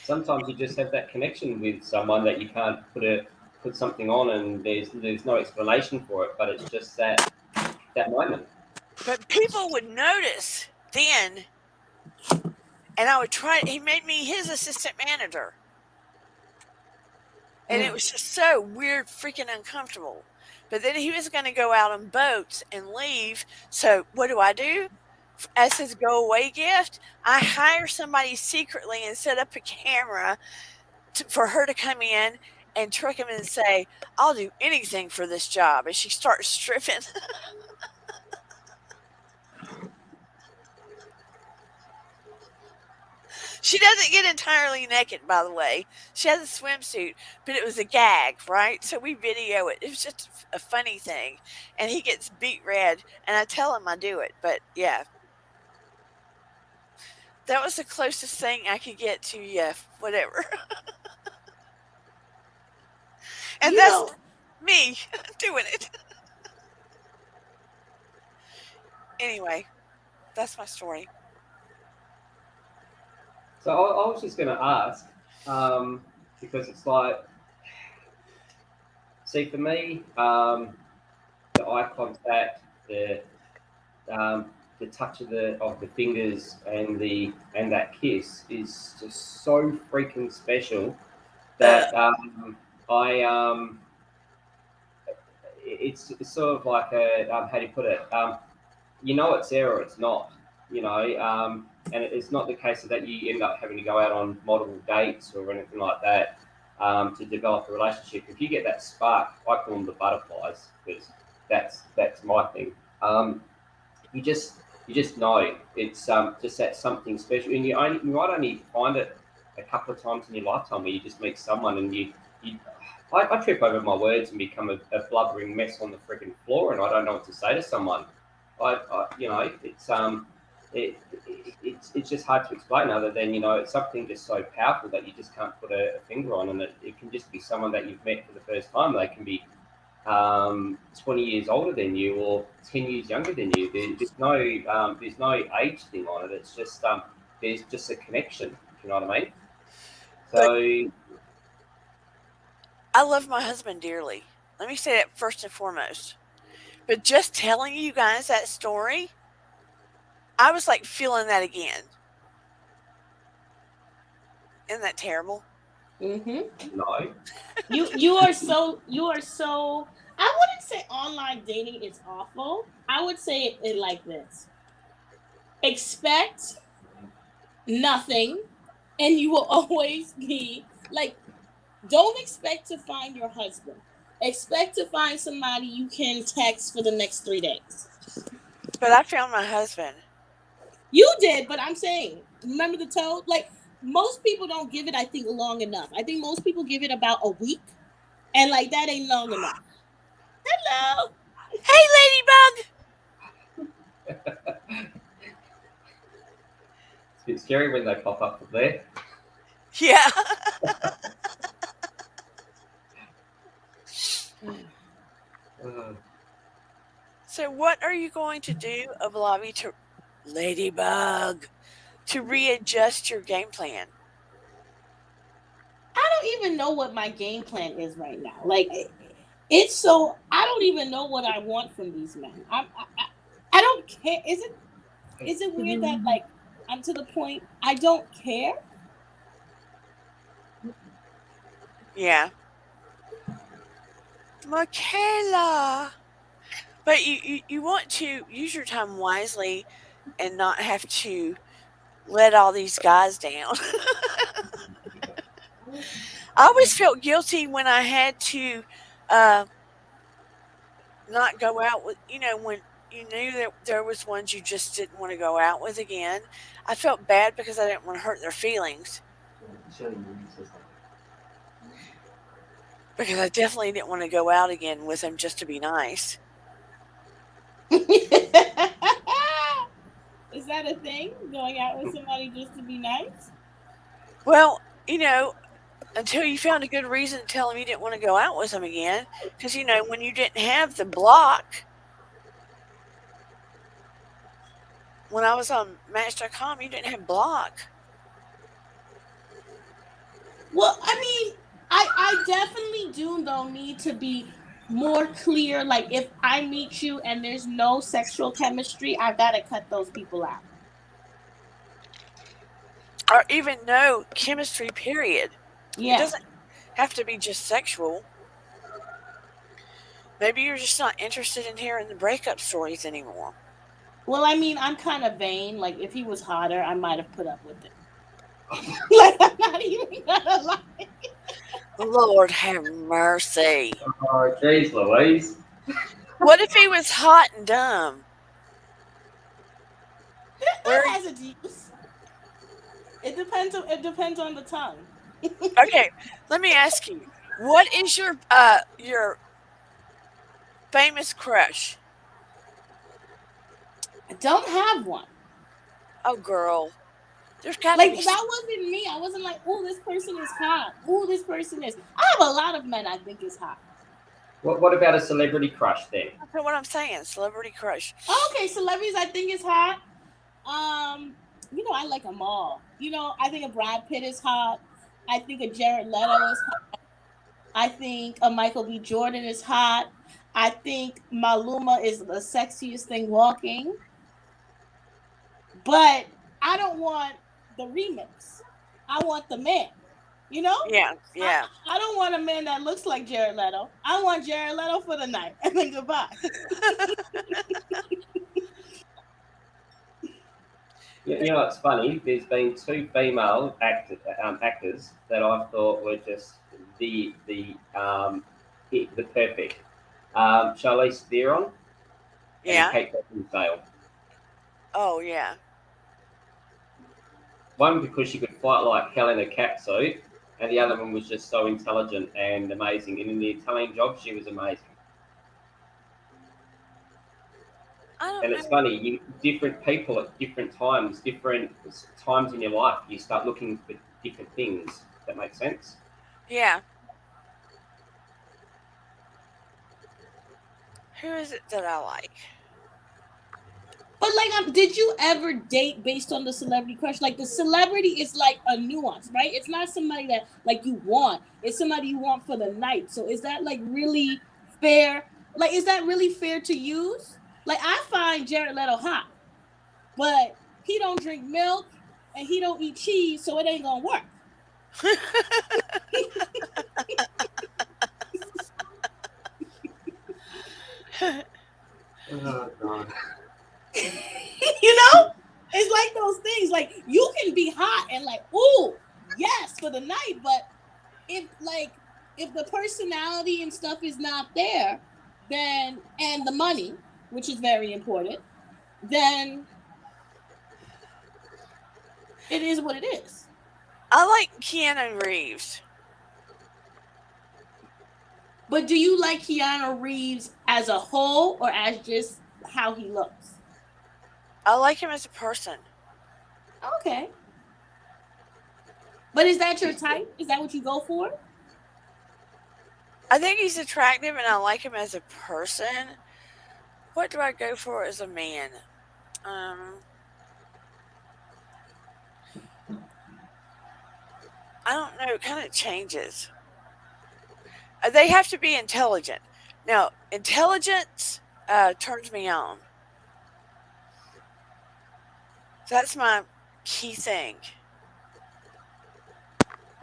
Sometimes you just have that connection with someone that you can't put something on, and there's no explanation for it, but it's just that moment. But people would notice then, and I would try. He made me his assistant manager. And it Mm. was just so weird, freaking uncomfortable. But then he was going to go out on boats and leave. So what do? As his go away gift, I hire somebody secretly and set up a camera for her to come in and trick him and say, I'll do anything for this job. And she starts stripping. She doesn't get entirely naked, by the way. She has a swimsuit, but it was a gag, right? So we video it. It was just a funny thing. And he gets beat red, and I tell him I do it. But yeah, that was the closest thing I could get to, yeah, whatever. And You that's know, me doing it. Anyway, that's my story. So I was just going to ask, because it's like, see, for me, the eye contact, the touch of the fingers, and that kiss is just so freaking special Uh, that I it's sort of like a how do you put it? It's there or it's not. And it's not the case that you end up having to go out on multiple dates or anything like that to develop a relationship. If you get that spark, I call them the butterflies because that's my thing. You just know it's just that something special, and you might only find it a couple of times in your lifetime where you just meet someone and you I trip over my words and become a blubbering mess on the freaking floor, and I don't know what to say to someone. It's just hard to explain other than it's something just so powerful that you just can't put a finger on, and it can just be someone that you've met for the first time. They can be 20 years older than you or 10 years younger than you. There's no age thing on it. It's just there's just a connection. You know what I mean? But So I love my husband dearly. Let me say that first and foremost. But just telling you guys that story, I was like feeling that again. Isn't that terrible? Mm-hmm. no, You are so. I wouldn't say online dating is awful. I would say it like this: expect nothing, and you will always be like. Don't expect to find your husband. Expect to find somebody you can text for the next 3 days. But I found my husband. You did, but I'm saying, remember the toad? Like most people don't give it, I think, long enough. I think most people give it about a week, and like that ain't long enough. Hello. Hey, Ladybug! it's a bit scary when they pop up from there. Yeah. Uh, So, what are you going to do, Oblavi, to Ladybug, to readjust your game plan? I don't even know what my game plan is right now. Like it's so I don't even know what I want from these men. I don't care. Is it weird that like I'm to the point I don't care? Yeah. Michaela! But you want to use your time wisely and not have to let all these guys down. I always felt guilty when I had to uh, not go out with, when you knew that there was ones you just didn't want to go out with again. I felt bad because I didn't want to hurt their feelings because I definitely didn't want to go out again with them just to be nice. Is that a thing? Going out with somebody just to be nice? Well, until you found a good reason to tell them you didn't want to go out with them again. Because, when you didn't have the block, when I was on Match.com, you didn't have block. Well, I mean, I definitely do though need to be more clear. Like if I meet you and there's no sexual chemistry, I've got to cut those people out. Or even no chemistry, period. It Yeah. doesn't have to be just sexual. Maybe you're just not interested in hearing the breakup stories anymore. Well, I mean, I'm kind of vain. Like if he was hotter, I might have put up with it. Like I'm not even gonna lie. Lord have mercy. oh, geez, Louise. What if he was hot and dumb? That Where? has its use. It depends on the tongue. Okay, let me ask you. What is your famous crush? I don't have one. Oh, girl, there's got to Like be. that wasn't me. I wasn't like, oh, this person is hot. Oh, this person is. I have a lot of men I think is hot. What about a celebrity crush then? That's what I'm saying. Celebrity crush. Okay, celebrities I think is hot. I like them all. I think a Brad Pitt is hot. I think a Jared Leto is hot. I think a Michael B. Jordan is hot. I think Maluma is the sexiest thing walking. But I don't want the remix. I want the man. You know? Yeah, I, yeah. I don't want a man that looks like Jared Leto. I want Jared Leto for the night and then goodbye. It's funny. There's been two female actors that I thought were just the perfect. Charlize Theron and Yeah. Kate Beckinsale. Oh, yeah. One because she could fight like hell in a catsuit, and the other one was just so intelligent and amazing. And in the Italian Job, she was amazing. I don't And it's know. funny, different people at different times in your life, you start looking for different things. That makes sense. Yeah. Who is it that I like? But like, did you ever date based on the celebrity crush? Like the celebrity is like a nuance, right? It's not somebody that like you want. It's somebody you want for the night. So is that like really fair? Like, is that really fair to use? Like, I find Jared Leto hot, but he don't drink milk and he don't eat cheese, so it ain't gonna work. Oh God. You know, it's like those things. Like you can be hot and like, ooh, yes, for the night, but if like if the personality and stuff is not there, then and the money, which is very important, then it is what it is. I like Keanu Reeves. But do you like Keanu Reeves as a whole or as just how he looks? I like him as a person. Okay. But is that your type? Is that what you go for? I think he's attractive and I like him as a person. What do I go for as a man? Um, I don't know. It kind of changes. They have to be intelligent. Now, intelligence turns me on. That's my key thing.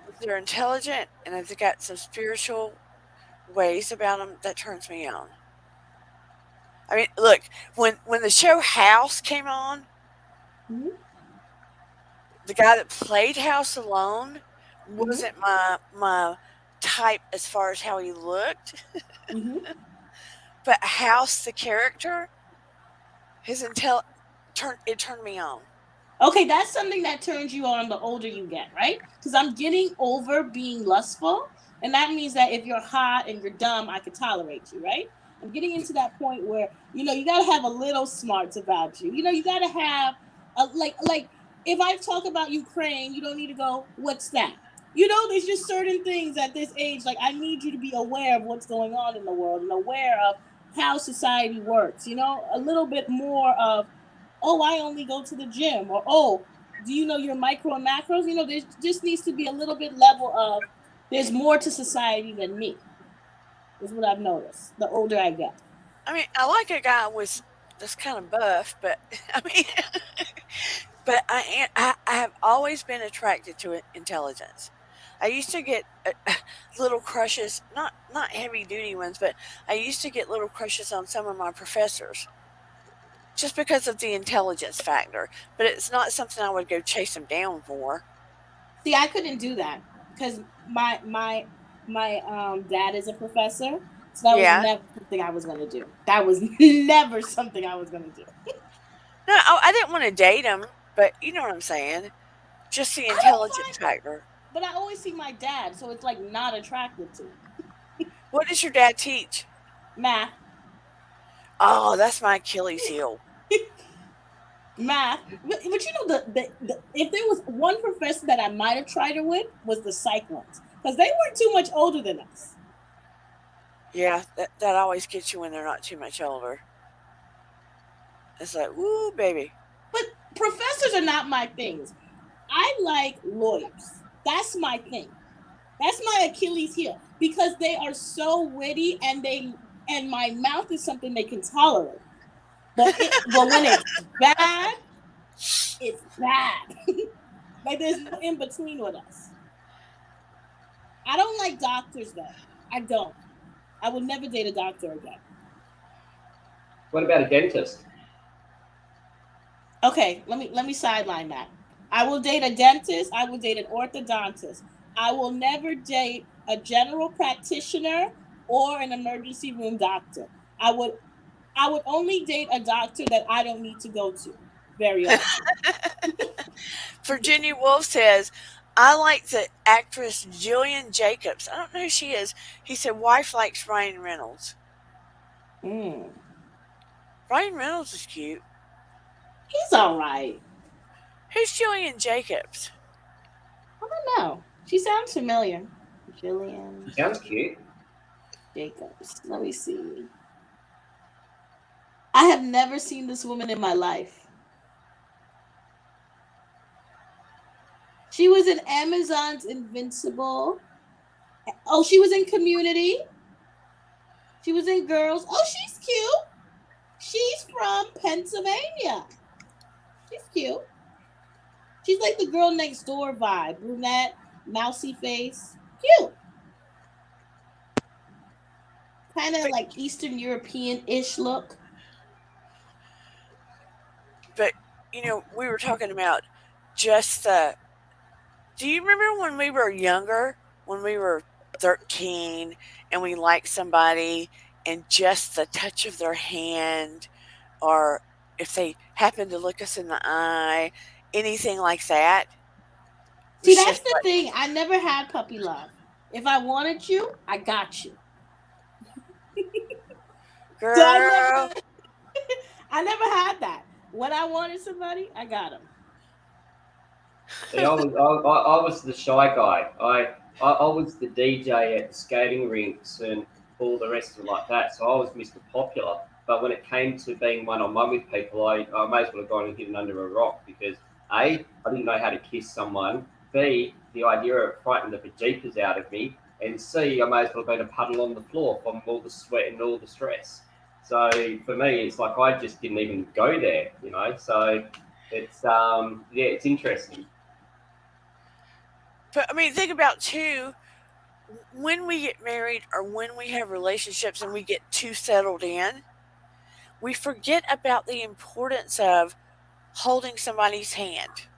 If they're intelligent and if they got some spiritual ways about them, that turns me on. I mean, look, when the show House came on, Mm-hmm. the guy that played House Alone Mm-hmm. wasn't my type as far as how he looked, Mm-hmm. but House the character, his it turned me on. Okay, that's something that turns you on the older you get, right? Because I'm getting over being lustful, and that means that if you're hot and you're dumb, I could tolerate you, right? I'm getting into that point where you gotta have a little smarts about you. You gotta have a like if I talk about Ukraine, you don't need to go, what's that? There's just certain things at this age. Like I need you to be aware of what's going on in the world and aware of how society works. A little bit more of oh, I only go to the gym, or oh, do you know your micro and macros? There just needs to be a little bit level of there's more to society than me. Is what I've noticed. The older I get. I mean, I like a guy with that's kind of buff, but I mean, but I have always been attracted to intelligence. I used to get little crushes, not heavy duty ones, but I used to get little crushes on some of my professors just because of the intelligence factor. But it's not something I would go chase them down for. See, I couldn't do that because my dad is a professor, so that was Yeah. never something I was gonna do. That was never something I was gonna do. No, I didn't want to date him, but you know what I'm saying. Just the I don't intelligence find, factor. but I always see my dad, so it's like not attracted to What does your dad teach? math. Oh, that's my Achilles heel. Math. But the if there was one professor that I might have tried it with was the psych ones because they weren't too much older than us. Yeah, that always gets you when they're not too much older. It's like, woo, baby. But professors are not my things. I like lawyers. That's my thing. That's my Achilles heel because they are so witty and my mouth is something they can tolerate. But when it's bad, it's bad. Like there's no in between with us. I don't like doctors though. I don't. I would never date a doctor again. What about a dentist? Okay, let me sideline that. I will date a dentist. I will date an orthodontist. I will never date a general practitioner or an emergency room doctor. I would I would only date a doctor that I don't need to go to very often. Virginia Woolf says, I like the actress Jillian Jacobs. I don't know who she is. He said, wife likes Ryan Reynolds. Mm. Ryan Reynolds is cute. He's all right. Who's Jillian Jacobs? I don't know. She sounds familiar. Jillian She sounds cute. Jacobs. Let me see. I have never seen this woman in my life. She was in Amazon's Invincible. Oh, she was in Community. She was in Girls. Oh, she's cute. She's from Pennsylvania. She's cute. She's like the girl next door vibe. Brunette, mousy face. Cute. Kind of But like Eastern European ish look. but we were talking about just the. Do you remember when we were younger, when we were 13 and we liked somebody and just the touch of their hand or if they happened to look us in the eye, anything like that See, was that's just the like, thing. I never had puppy love. If I wanted you, I got you. So girl, I never had that. When I wanted somebody, I got them. See, I was the shy guy. I was the DJ at the skating rinks and all the rest of it like that. So I was Mr. Popular. But when it came to being one on one with people, I may as well have gone and hidden under a rock because A, I didn't know how to kiss someone. B, the idea of it frightened the bejeepers out of me. And C, I may as well have been a puddle on the floor from all the sweat and all the stress. So for me, it's like I just didn't even go there, you know. So it's yeah, it's interesting. but I mean, think about too, when we get married or when we have relationships and we get too settled in, we forget about the importance of holding somebody's hand,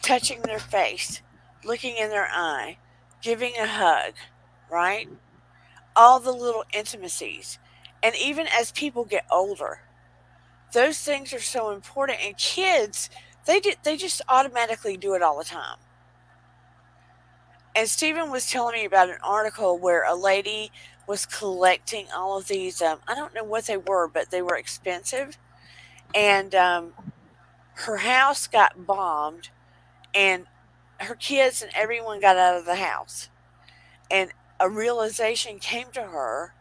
touching their face, looking in their eye, giving a hug, right? All the little intimacies. And even as people get older, those things are so important. And kids, they just automatically do it all the time. And Stephen was telling me about an article where a lady was collecting all of these. I don't know what they were, but they were expensive. And her house got bombed, and her kids and everyone got out of the house. And a realization came to her,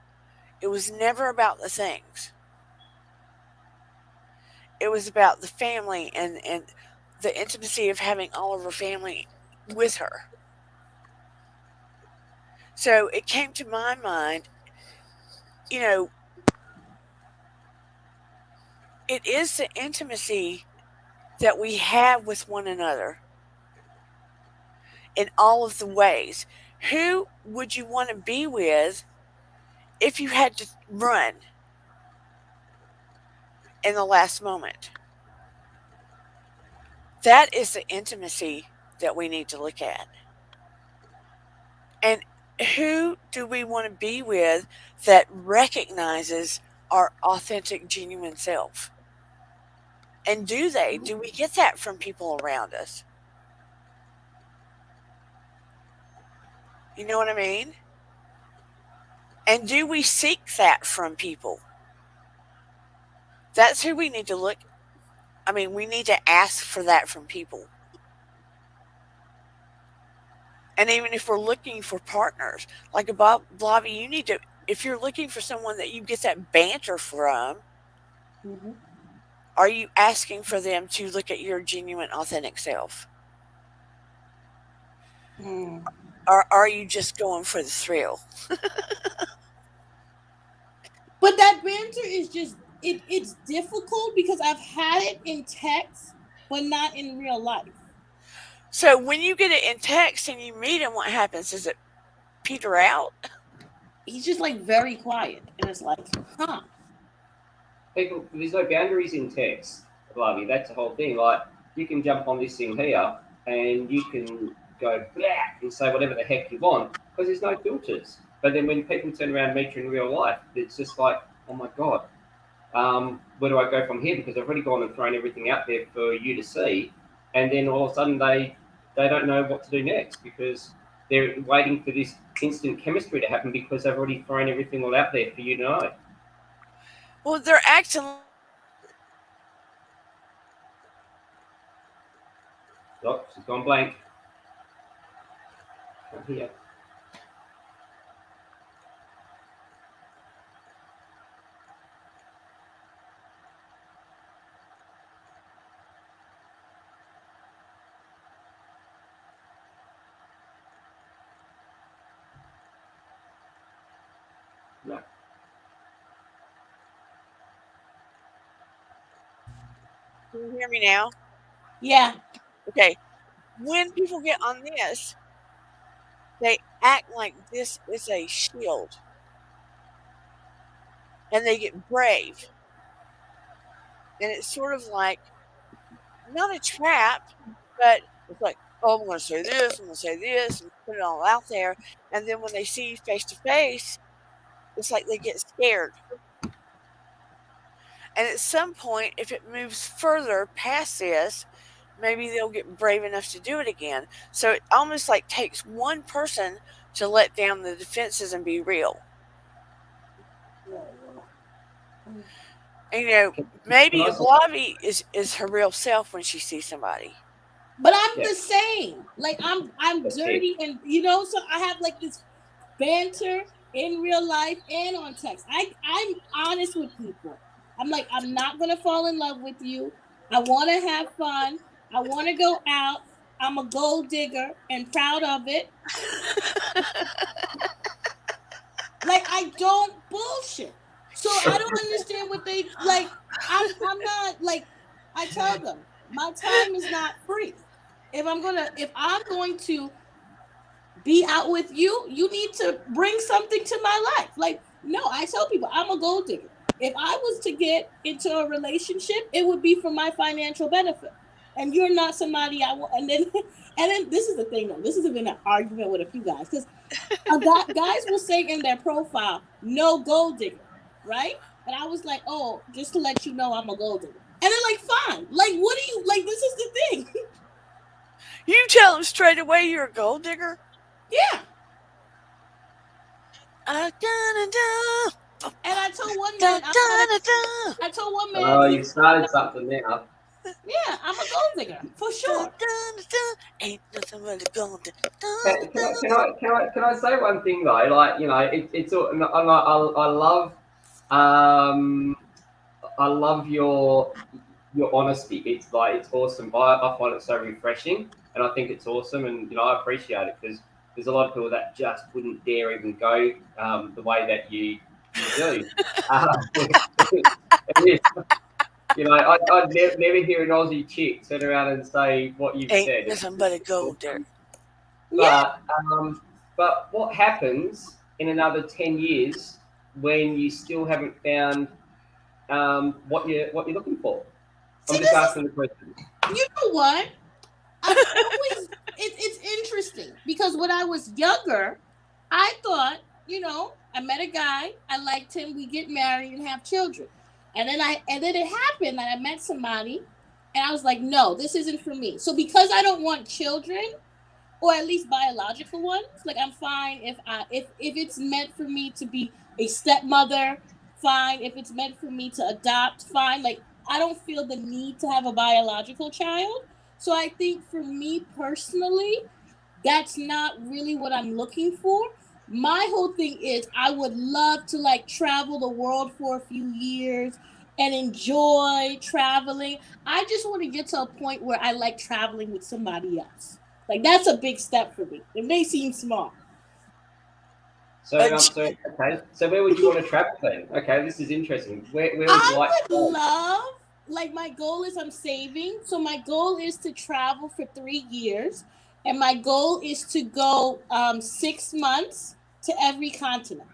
it was never about the things. It was about the family and the intimacy of having all of her family with her. So it came to my mind, you know, it is the intimacy that we have with one another in all of the ways. Who would you want to be with if you had to run in the last moment? That is the intimacy that we need to look at. And who do we want to be with that recognizes our authentic, genuine self? And do they? Do we get that from people around us? You know what I mean? And do we seek that from people? That's who we need to look. I mean, we need to ask for that from people. And even if we're looking for partners, like a Bobby, you need to, if you're looking for someone that you get that banter from, Hmm. are you asking for them to look at your genuine, authentic self? Mm. Or are you just going for the thrill? But that banter is just it's difficult because I've had it in text, but not in real life. So when you get it in text and you meet him, what happens? Does it peter out? He's just like very quiet, and it's like, huh? People, there's no boundaries in text, Blimey. That's the whole thing. Like, you can jump on this thing here and you can go back and say whatever the heck you want because there's no filters. But then when people turn around and meet you in real life, it's just like, oh my God, where do I go from here? Because I've already gone and thrown everything out there for you to see. And then all of a sudden they don't know what to do next because they're waiting for this instant chemistry to happen because they've already thrown everything all out there for you to know. Well, they're acting like Oh, she's gone blank. Can't hear. Can you hear me now? Yeah. Okay. When people get on this, they act like this is a shield and they get brave. And it's sort of like not a trap, but it's like, oh, I'm going to say this, I'm going to say this, and put it all out there. And then when they see you face to face, it's like they get scared. And at some point, if it moves further past this, maybe they'll get brave enough to do it again. So it almost like takes one person to let down the defenses and be real. And, you know, Can maybe I say Lavi is her real self when she sees somebody. But I'm yeah, the same. Like I'm that's it. dirty, and so I have like this banter in real life and on text. I'm honest with people. I'm like, I'm not gonna fall in love with you. I want to have fun. I want to go out. I'm a gold digger and proud of it. Like I don't bullshit. So I don't understand what they like. I'm not like, I tell them my time is not free. If I'm going to be out with you, you need to bring something to my life. Like, no, I tell people I'm a gold digger. If I was to get into a relationship, it would be for my financial benefit. And you're not somebody I want. And then this is the thing though. This has been an argument with a few guys because guys will say in their profile, "No gold digger," right? And I was like, "Oh, just to let you know, I'm a gold digger." And they're like, "Fine. Like, what do you like? This is the thing." You tell them straight away you're a gold digger. Yeah. I gotta do. And I told one Da, man, da, da, da. I told one man, Oh, you've started something now. yeah, I'm a gold digger for Da, sure. da, da. Ain't nothing but a gold digger. Da, Can, can, da, I, can, I, can, I, can I say one thing though? Like, you know, it's all, and I love um I love your honesty. It's like it's awesome. I find it so refreshing, and I think it's awesome, and I appreciate it because there's a lot of people that just wouldn't dare even go the way that you do. It is. I'd never hear an Aussie chick turn around and say what you've ain't said. nothing but a gold digger. Yeah. But but what happens in another 10 years when you still haven't found what you're looking for? See, I'm just this is, asking the question. you know what? I've always, it's interesting because when I was younger, I thought, I met a guy, I liked him, we get married and have children. And then it happened that I met somebody and I was like, no, this isn't for me. So because I don't want children, or at least biological ones. Like I'm fine if it's meant for me to be a stepmother, fine. If it's meant for me to adopt, fine. Like I don't feel the need to have a biological child. So I think for me personally, that's not really what I'm looking for. My whole thing is I would love to like travel the world for a few years and enjoy traveling. I just want to get to a point where I like traveling with somebody else. Like that's a big step for me. It may seem small. So A so okay. So where would you want to travel then? Okay, this is interesting. Where would you I like to would go? love, like, my goal is I'm saving. So, my goal is to travel for 3 years. And my goal is to go 6 months to every continent.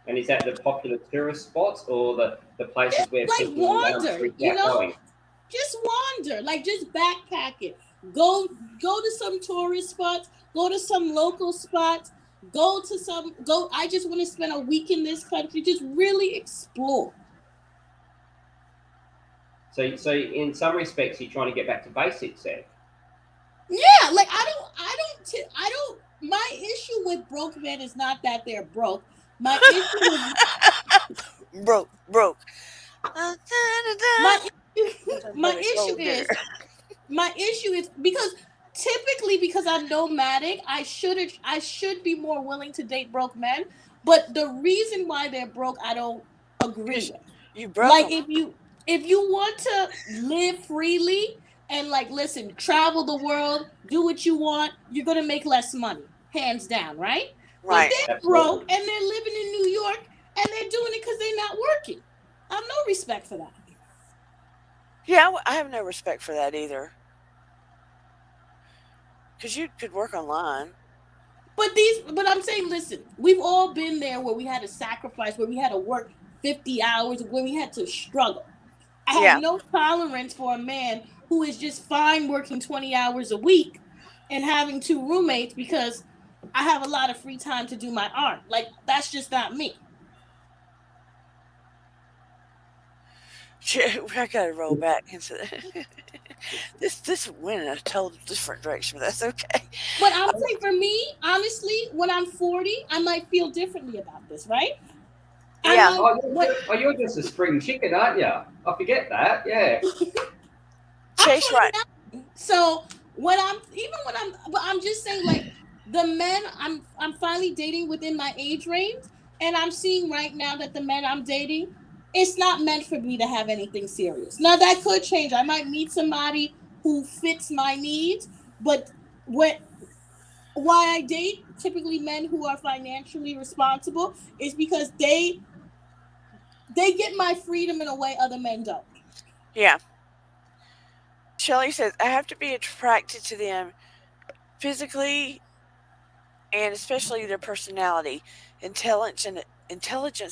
And is that the popular tourist spots or the places Just where like people wander, freak out going? just wander, like just backpack it. Go to some tourist spots, go to some local spots, go. I just want to spend a week in this country, just really explore. So in some respects, you're trying to get back to basics then. Yeah, like I don't. My issue with broke men is not that they're broke. My issue with broke. Da, da, my da. Nothing my but a issue gold is digger. my issue is because typically because I'm nomadic, I should be more willing to date broke men. But the reason why they're broke, I don't agree Because with. you broke Like them. if you want to live freely and like listen, travel the world, do what you want, you're gonna make less money, hands down, right? But Right. they're broke Absolutely. and they're living in New York and they're doing it because they're not working. I have no respect for that. Yeah, I have no respect for that either. Because you could work online. But I'm saying, listen, we've all been there where we had to sacrifice, where we had to work 50 hours, where we had to struggle. I have Yeah. no tolerance for a man who is just fine working 20 hours a week and having two roommates because I have a lot of free time to do my art. Like, that's just not me. I gotta roll back into this went in a total different direction, but that's okay. But I'm saying for me, honestly, when I'm 40, I might feel differently about this, right? I Yeah, might, Oh, what, you're just a spring chicken, aren't you? I forget that. Yeah. I'm Chase right. 29. So but I'm just saying, like, the men I'm finally dating within my age range, and I'm seeing right now that the men I'm dating, it's not meant for me to have anything serious. Now that could change. I might meet somebody who fits my needs, but what why I date typically men who are financially responsible is because they get my freedom in a way other men don't. Yeah. Shelley says I have to be attracted to them physically and especially their personality, intelligence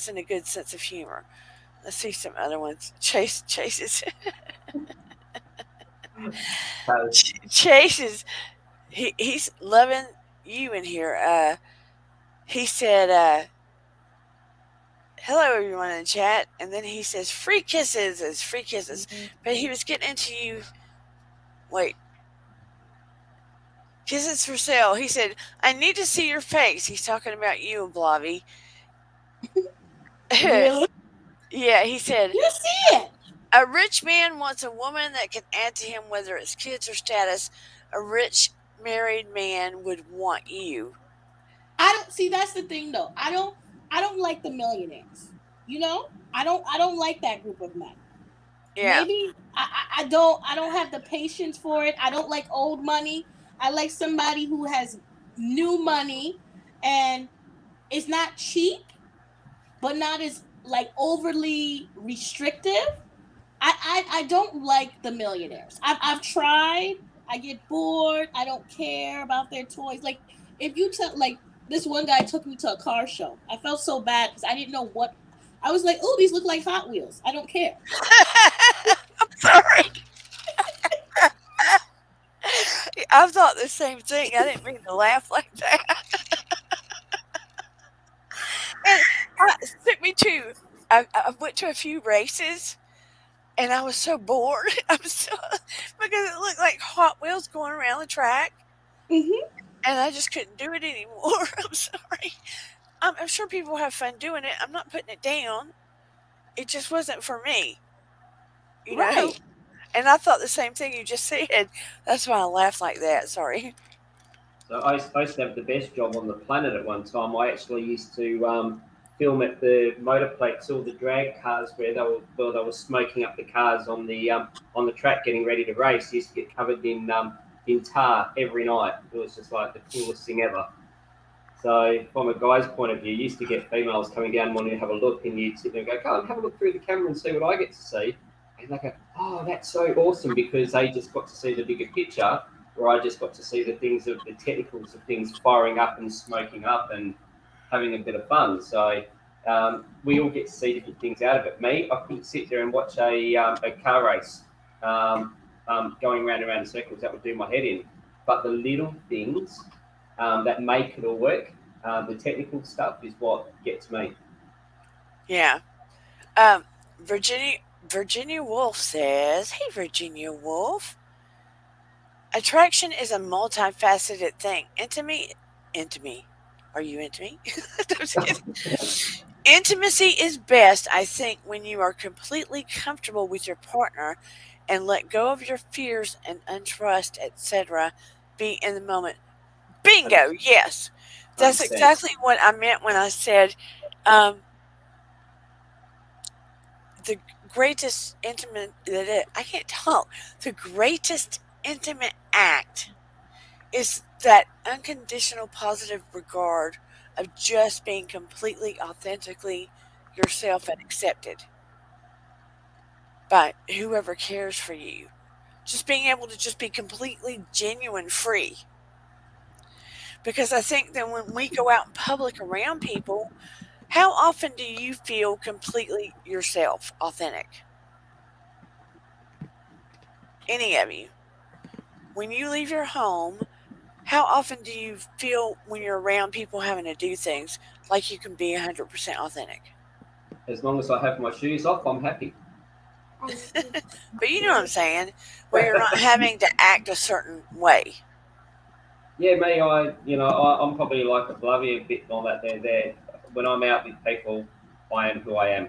and a good sense of humor. Let's see some other ones. Chases So, Chases he's loving you in here. He said hello everyone in the chat, and then he says free kisses as free kisses. But he was getting into you. Wait, kisses for sale. He said I need to see your face. He's talking about you and Blavy. Really? Yeah, he said You see it. a rich man wants a woman that can add to him, whether it's kids or status. A rich married man would want you. I don't see that's the thing though. I don't like the millionaires. You know? I don't like that group of men. Yeah, Maybe I don't have the patience for it. I don't like old money. I like somebody who has new money and is not cheap, but not as like overly restrictive. I don't like the millionaires. I've tried. I get bored. I don't care about their toys. Like if you tell like this one guy took me to a car show. I felt so bad because I didn't know what. I was like, oh, these look like Hot Wheels. I don't care. I'm sorry. I thought the same thing. I didn't mean to laugh like that. And it took me to. I went to a few races, and I was so bored. I'm so because it looked like Hot Wheels going around the track, Hmm. and I just couldn't do it anymore. I'm sorry. I'm sure people have fun doing it. I'm not putting it down. It just wasn't for me, you know. Right. And I thought the same thing you just said. That's why I laughed like that. Sorry. I used to have the best job on the planet at one time. I actually used to film at the motor plates, all the drag cars where they were smoking up the cars on the track, getting ready to race. Used to get covered in tar every night. It was just like the coolest thing ever. So from a guy's point of view, you used to get females coming down wanting to have a look, and you'd sit there and go, "Go and have a look through the camera and see what I get to see." And they go, "Oh, that's so awesome," because they just got to see the bigger picture, where I just got to see the things of the technicals of things firing up and smoking up and having a bit of fun. So we all get to see different things out of it. Me, I couldn't sit there and watch a car race going round and round in circles. That would do my head in. But the little things that make it all work, the technical stuff, is what gets me. Yeah. Um, Virginia Virginia Wolf says, "Hey, Virginia Wolf, attraction is a multifaceted thing. Intimacy. Are you into me? I'm just kidding. Intimacy is best, I think, when you are completely comfortable with your partner and let go of your fears and untrust, etc. Be in the moment. Bingo. Yes, that's 100%. exactly what I meant when I said um, the greatest intimate. I can't talk. The greatest intimate act is that unconditional positive regard of just being completely authentically yourself and accepted. by whoever cares for you. Just being able to just be completely genuine free. Because I think that when we go out in public around people, how often do you feel completely yourself, authentic? Any of you? When you leave your home, how often do you feel when you're around people having to do things like you can be 100% authentic? As long as I have my shoes off, I'm happy. But you know what I'm saying? Where you're not having to act a certain way. Yeah, me, I'm probably like a Blovey a bit on that. There. When I'm out with people, I am who I am.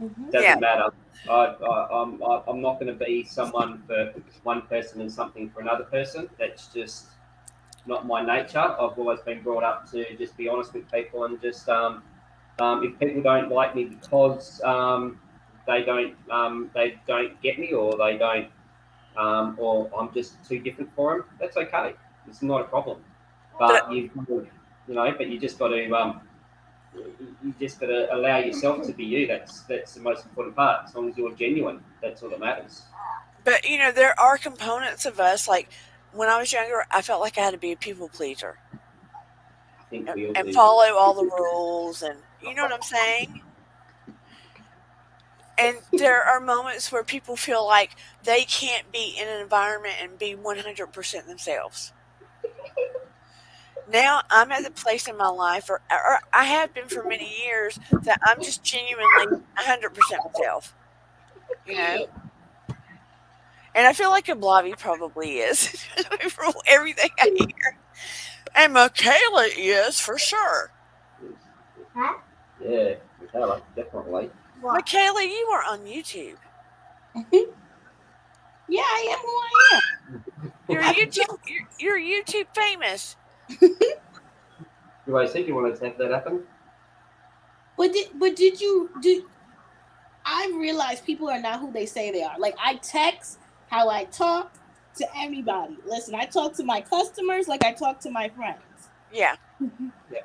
Yeah, Doesn't matter. I'm not going to be someone for one person and something for another person. That's just not my nature. I've always been brought up to just be honest with people and just if people don't like me because they don't get me or they don't or I'm just too different for them. That's okay. It's not a problem. but But but you just got to you just got to allow yourself to be you. That's the most important part. As long as you're genuine, that's all that matters. there are components of us like when I was younger, I felt like I had to be a people pleaser I think we all and do. follow all the rules and you know what I'm saying? And there are moments where people feel like they can't be in an environment and be 100% themselves. Now I'm at the place in my life, or I have been for many years, that I'm just genuinely 100% myself, you know? And I feel like a blobby probably is from everything I hear. And Michaela is for sure. Yeah, Michaela, definitely. Michaela, you are on YouTube. Yeah, I am who I am. You're I YouTube. don't, You're YouTube famous. Do I think you want to have that happen? but did you do? I realize people are not who they say they are. Like I text how I talk to everybody. Listen, I talk to my customers like I talk to my friends. Yeah. Yeah.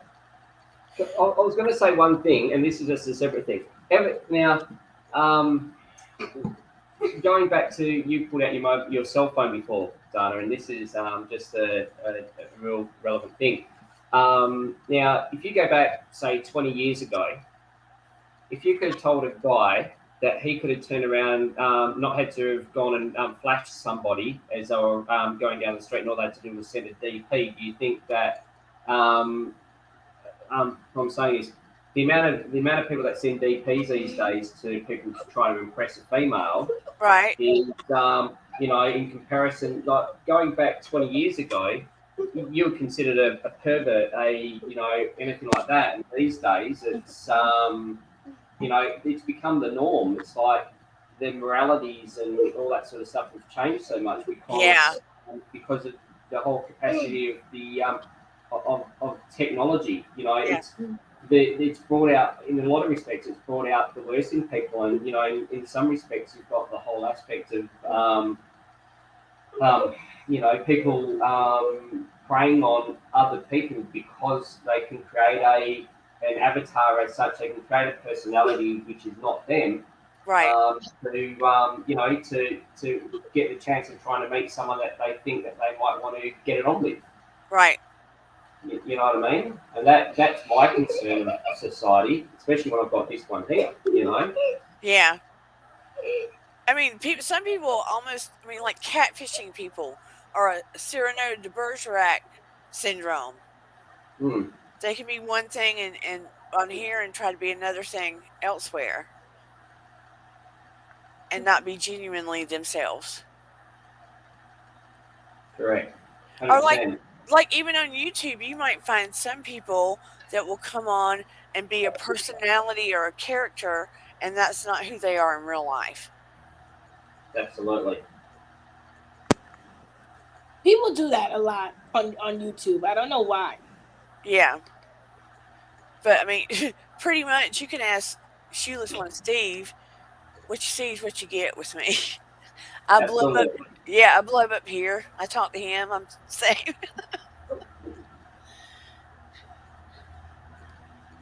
I was going to say one thing, and this is just a separate thing. Now, um, going back to you put out your cell phone before, Dana, and this is just a real relevant thing. Now, if you go back, say, 20 years ago, if you could have told a guy that he could have turned around, not had to have gone and flashed somebody as they were going down the street, and all they had to do was send a DP, do you think that um, what I'm saying is the amount of people that send DPs these days to people to try to impress a female Right. is in comparison, like going back 20 years ago, you were considered a pervert, anything like that. And these days, it's become the norm. It's like the moralities and all that sort of stuff have changed so much Yeah. because of the whole capacity of the of technology. Yeah. It's brought out in a lot of respects. It's brought out the worst in people, and in some respects, you've got the whole aspect of people preying on other people because they can create an avatar as such. They can create a personality which is not them. Right. To get the chance of trying to meet someone that they think that they might want to get it on with. Right. You know what I mean? And that's my concern of society, especially when I've got this one here. Yeah. I mean, some people almost, I mean, like catfishing people or a Cyrano de Bergerac syndrome. Hmm. They can be one thing and on here and try to be another thing elsewhere and not be genuinely themselves. Correct. Or 100%. like even on YouTube, you might find some people that will come on and be a personality or a character, and that's not who they are in real life. Absolutely. People do that a lot on YouTube. I don't know why. Yeah, but I mean, pretty much you can ask Shoeless One Steve, what you see is what you get with me. I blow up. Absolutely. Yeah, I blow up here. I talk to him. I'm saying,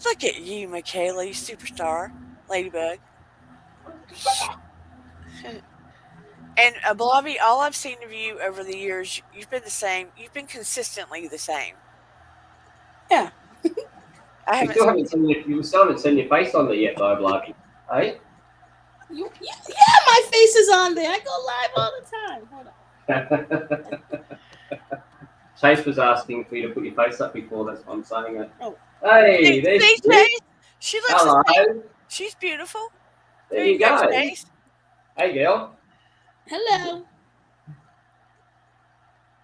look at you, Michaela, you superstar, ladybug. And Blobby, all I've seen of you over the years, you've been the same. You've been consistently the same. Yeah. I We haven't still seen haven't seen you still haven't seen your face on there yet, though, Blarky. Hey? Yeah, my face is on there. I go live all the time. Hold Chase was asking for you to put your face up before. That's why I'm saying it. on. Oh, Hey, there's see Nick. Chase. She looks the Hello. same. She's beautiful. There There you you go, go. Chase. Hey, girl. hello.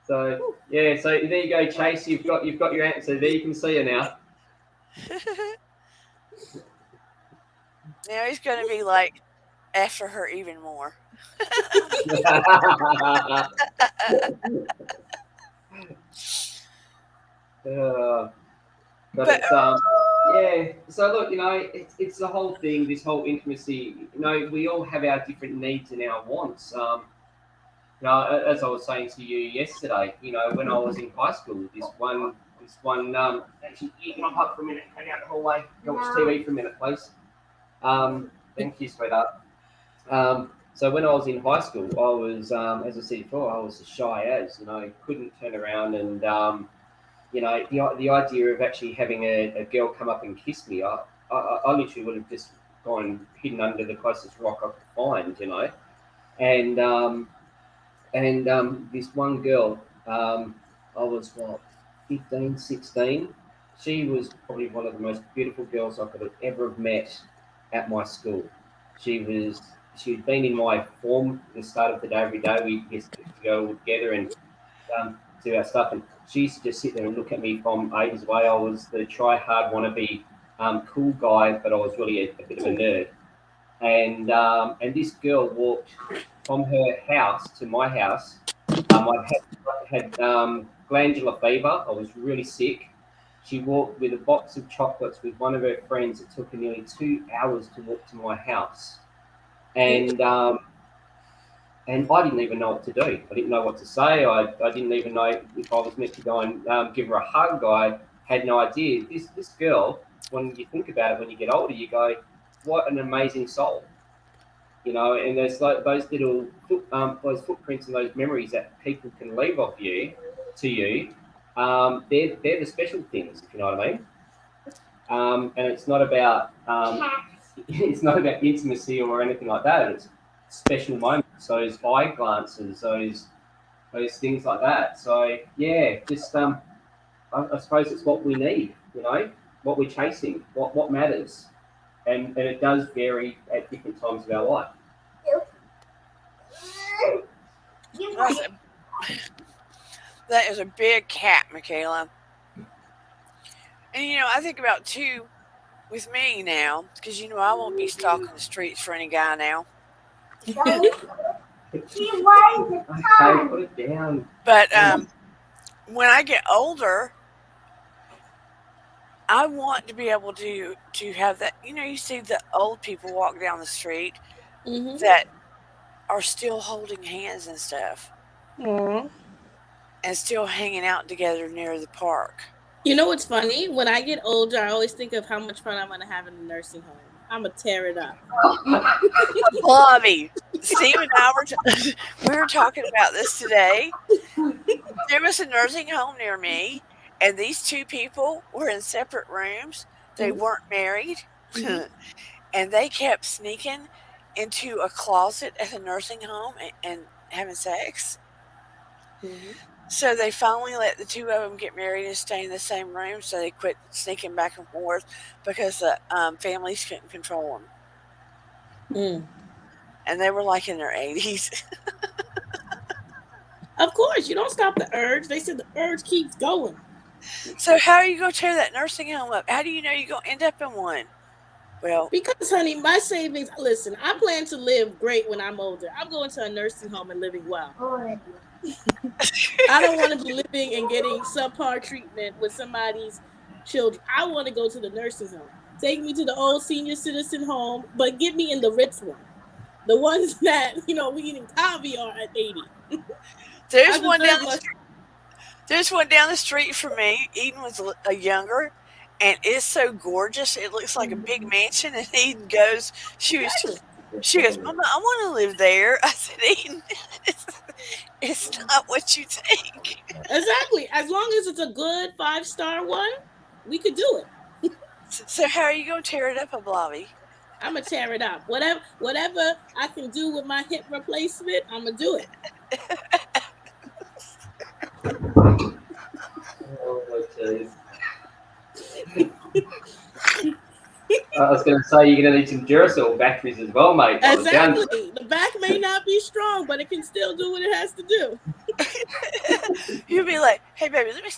So yeah, so there you go, Chase. You've got your answer there. You can see her now. Now he's going to be like after her even more. Uh, but But it's yeah. So look, it's the whole thing. This whole intimacy. We all have our different needs and our wants. As I was saying to you yesterday, when I was in high school, this one. Actually, you can hop for a minute. Hang out the hallway. Go watch TV for a minute, please. Thank you, sweetheart. So when I was in high school, I was, as I said before, I was as shy as, couldn't turn around and, the idea of actually having a girl come up and kiss me, I literally would have just gone hidden under the closest rock I could find, and this one girl, I was what, 15, 16. She was probably one of the most beautiful girls I could have ever have met at my school. She was she'd been in my form at the start of the day every day. We used to go together and do our stuff, and she used to just sit there and look at me from ages away. I was the try hard wannabe cool guy, but I was really a bit of a nerd. And this girl walked from her house to my house. I had glandular fever. I was really sick. She walked with a box of chocolates with one of her friends. It took her nearly 2 hours to walk to my house, and I didn't even know what to do. I didn't know what to say. I didn't even know if I was meant to go and give her a hug. I had no idea. This girl, when you think about it, when you get older, you go, what an amazing soul. And there's like those little those footprints and those memories that people can leave of you to you. They're the special things, if you know what I mean. And it's not about it's not about intimacy or anything like that. It's special moments, those eye glances, those things like that. So yeah, just I suppose it's what we need, what we're chasing, what matters, and it does vary at different times of our life. that's a, that is a big cat, Michaela. And I think about too with me now, because I won't be stalking the streets for any guy now. Okay, put it down. But when I get older, I want to be able to have that. You see the old people walk down the street Mm-hmm. that are still holding hands and stuff, Aw. and still hanging out together near the park. You know what's funny? When I get older, I always think of how much fun I'm going to have in a nursing home. I'm going to tear it up. Bobby, Steve and I we were talking about this today. There was a nursing home near me, and these two people were in separate rooms. They Mhm. weren't married, Mhm. and they kept sneaking into a closet at the nursing home and having sex. Mhm. So they finally let the two of them get married and stay in the same room. So they quit sneaking back and forth because the families couldn't control them, Mm. and they were like in their 80s. Of course, you don't stop the urge. They said the urge keeps going. So how are you going to tear that nursing home up? How do you know you're going to end up in one? Well, Because, honey, my savings, listen, I plan to live great when I'm older. I'm going to a nursing home and living well. I don't want to be living and getting subpar treatment with somebody's children. I want to go to the nursing home. Take me to the old senior citizen home, but get me in the Ritz one. The ones that, we eating caviar at 80. I there's one down deserve the my. street. There's one down the street from me. Eden was a younger, and it's so gorgeous. It looks like a big mansion. And Eden goes, she was Exactly. She goes, Mama, I want to live there. I said, Eden, it's, it's not what you think. Exactly. As long as it's a good 5-star one, we could do it. So how are you going to tear it up a blobby? I'm gonna tear it up. Whatever I can do with my hip replacement, I'm gonna do it. Oh, jeez. I was going to say you're going to need some Duracell batteries as well, mate. By the sound of Exactly. The back may not be strong, but it can still do what it has to do. You'll be like, hey, baby, let me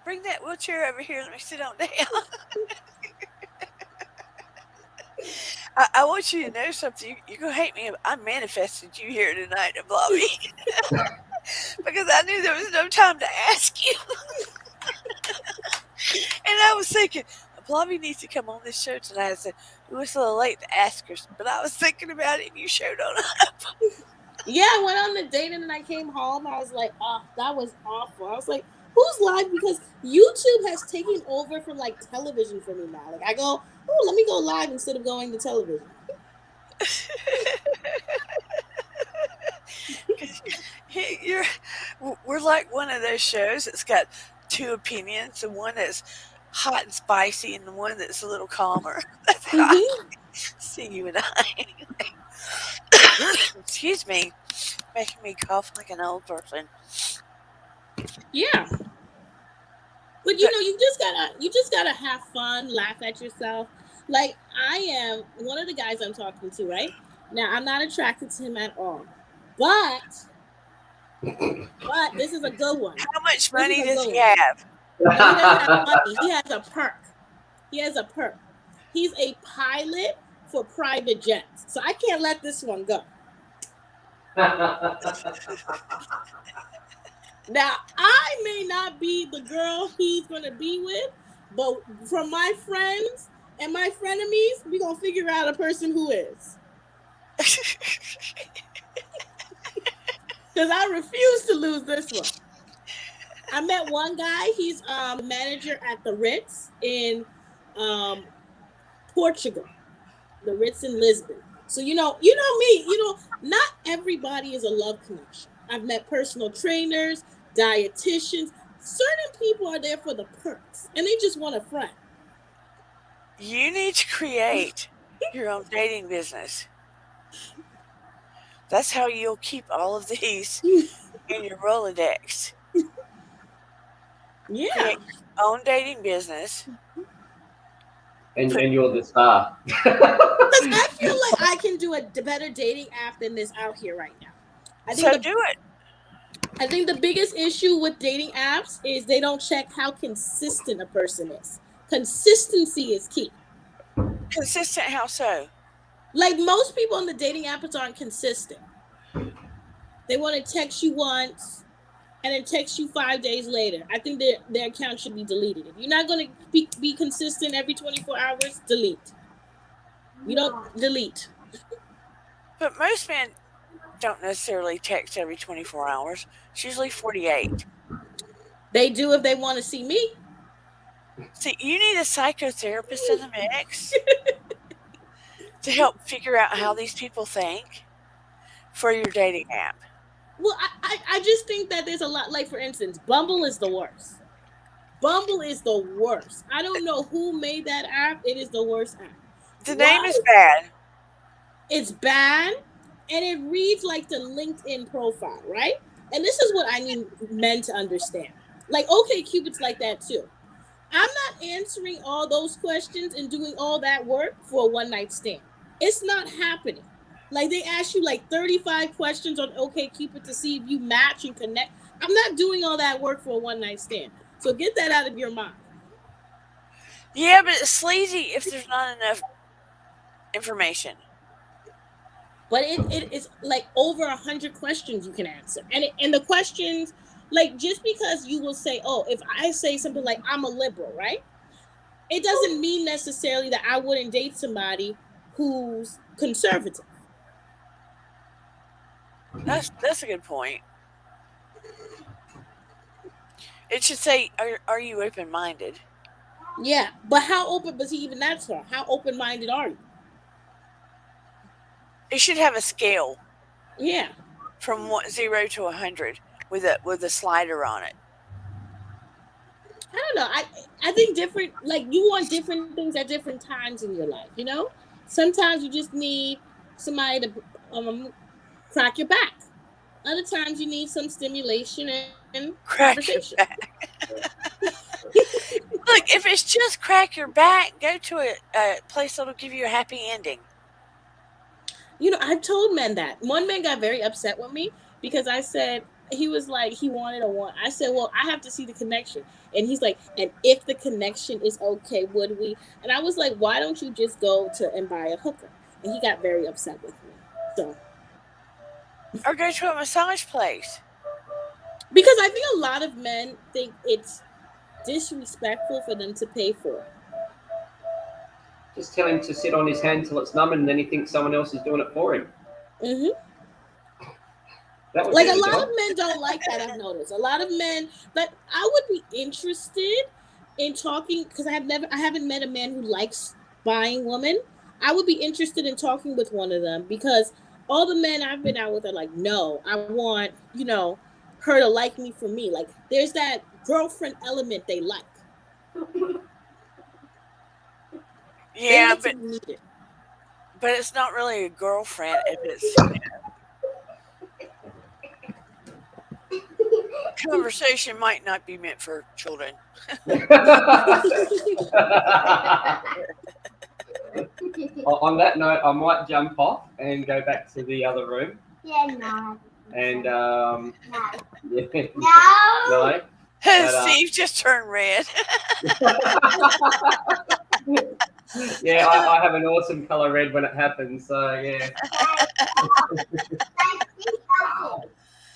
bring that wheelchair over here. Let me sit on down. I want you to know something. You're going to hate me. I manifested you here tonight, Blobby. Because I knew there was no time to ask you. And I was thinking, Blobby needs to come on this show tonight. I said, it was a little late to ask her, but I was thinking about it and you showed on up. Yeah, I went on the date and then I came home. I was like, oh, that was awful. I was like, who's live? Because YouTube has taken over from like television for me now. Like I go, oh, let me go live instead of going to television. You're, we're like one of those shows that's got two opinions, the one that's hot and spicy and the one that's a little calmer. That's how I see you and I. Excuse me, making me cough like an old person. Yeah. But you just gotta have fun, laugh at yourself. Like I am one of the guys I'm talking to, right? Now I'm not attracted to him at all. But this is a good one. How much This money is a does good he one. have? No, he doesn't have money. He has a perk. He has a perk. He's a pilot for private jets. So I can't let this one go. Now, I may not be the girl he's going to be with, but from my friends and my frenemies, we're going to figure out a person who is. Because I refuse to lose this one. I met one guy. He's the manager at the Ritz in Portugal, the Ritz in Lisbon. So you know me. Not everybody is a love connection. I've met personal trainers, dietitians. Certain people are there for the perks, and they just want a friend. You need to create your own dating business. That's how you'll keep all of these in your Rolodex. Yeah. Create your own dating business. and you're the star. Because I feel like I can do a better dating app than this out here right now. So do it. I think the biggest issue with dating apps is they don't check how consistent a person is. Consistency is key. Consistent how so? Like most people on the dating apps aren't consistent. They want to text you once and then text you 5 days later. I think their account should be deleted. If you're not going to be consistent every 24 hours, delete. You don't delete. But most men don't necessarily text every 24 hours. It's usually 48. They do if they want to see me. See, you need a psychotherapist in the mix to help figure out how these people think for your dating app. Well, I just think that there's a lot. Like, for instance, Bumble is the worst. Bumble is the worst. I don't know who made that app. It is the worst app. The name is bad. It's bad, and it reads like the LinkedIn profile, right? And this is what I need men to understand. Like, okay, Cupid's like that too. I'm not answering all those questions and doing all that work for a one-night stand. It's not happening. Like, they ask you like 35 questions on OkCupid to see if you match and connect. I'm not doing all that work for a one-night stand. So get that out of your mind. Yeah, but it's sleazy if there's not enough information. But it is like over 100 questions you can answer. And the questions, like, just because you will say, oh, if I say something like, I'm a liberal, right? It doesn't mean necessarily that I wouldn't date somebody who's conservative. That's a good point. It should say, are you open-minded? Yeah, but how open, but see, even that's her. How open-minded are you? It should have a scale Yeah. from 0 to 100 with a slider on it. I don't know. I think different, like, you want different things at different times in your life, you know? Sometimes you just need somebody to crack your back. Other times you need some stimulation and conversation. Crack your back. Look, if it's just crack your back, go to a place that'll give you a happy ending. I've told men that. One man got very upset with me because I said, he was like, he wanted a one. I said, well, I have to see the connection. And he's like, and if the connection is okay, would we? And I was like, why don't you just go to and buy a hooker? And he got very upset with me. So, Or go to a massage place. because I think a lot of men think it's disrespectful for them to pay for it. Just tell him to sit on his hand till it's numb, and then he thinks someone else is doing it for him. Hmm. That would Like, do a the lot of job. men don't like that. I've noticed a lot of men. But I would be interested in talking, because I haven't met a man who likes buying women. I would be interested in talking with one of them, because all the men I've been out with are like, no, I want, her to like me for me. Like, there's that girlfriend element they like. They Yeah, like to be needed. but it's not really a girlfriend if it's conversation might not be meant for children. On that note, I might jump off and go back to the other room. Yeah, no. And No. yeah, No. no, but Steve just turned red. yeah, I have an awesome color red when it happens. So yeah,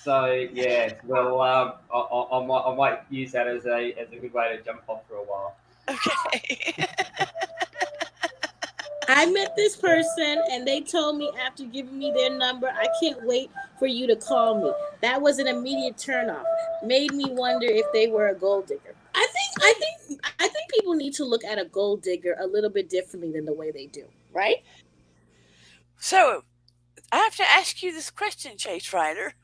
so yeah. Well, I might use that as a good way to jump off for a while. Okay. I met this person and they told me after giving me their number, I can't wait for you to call me. That was an immediate turnoff. Made me wonder if they were a gold digger. I think people need to look at a gold digger a little bit differently than the way they do, right? So I have to ask you this question, Chase Ryder.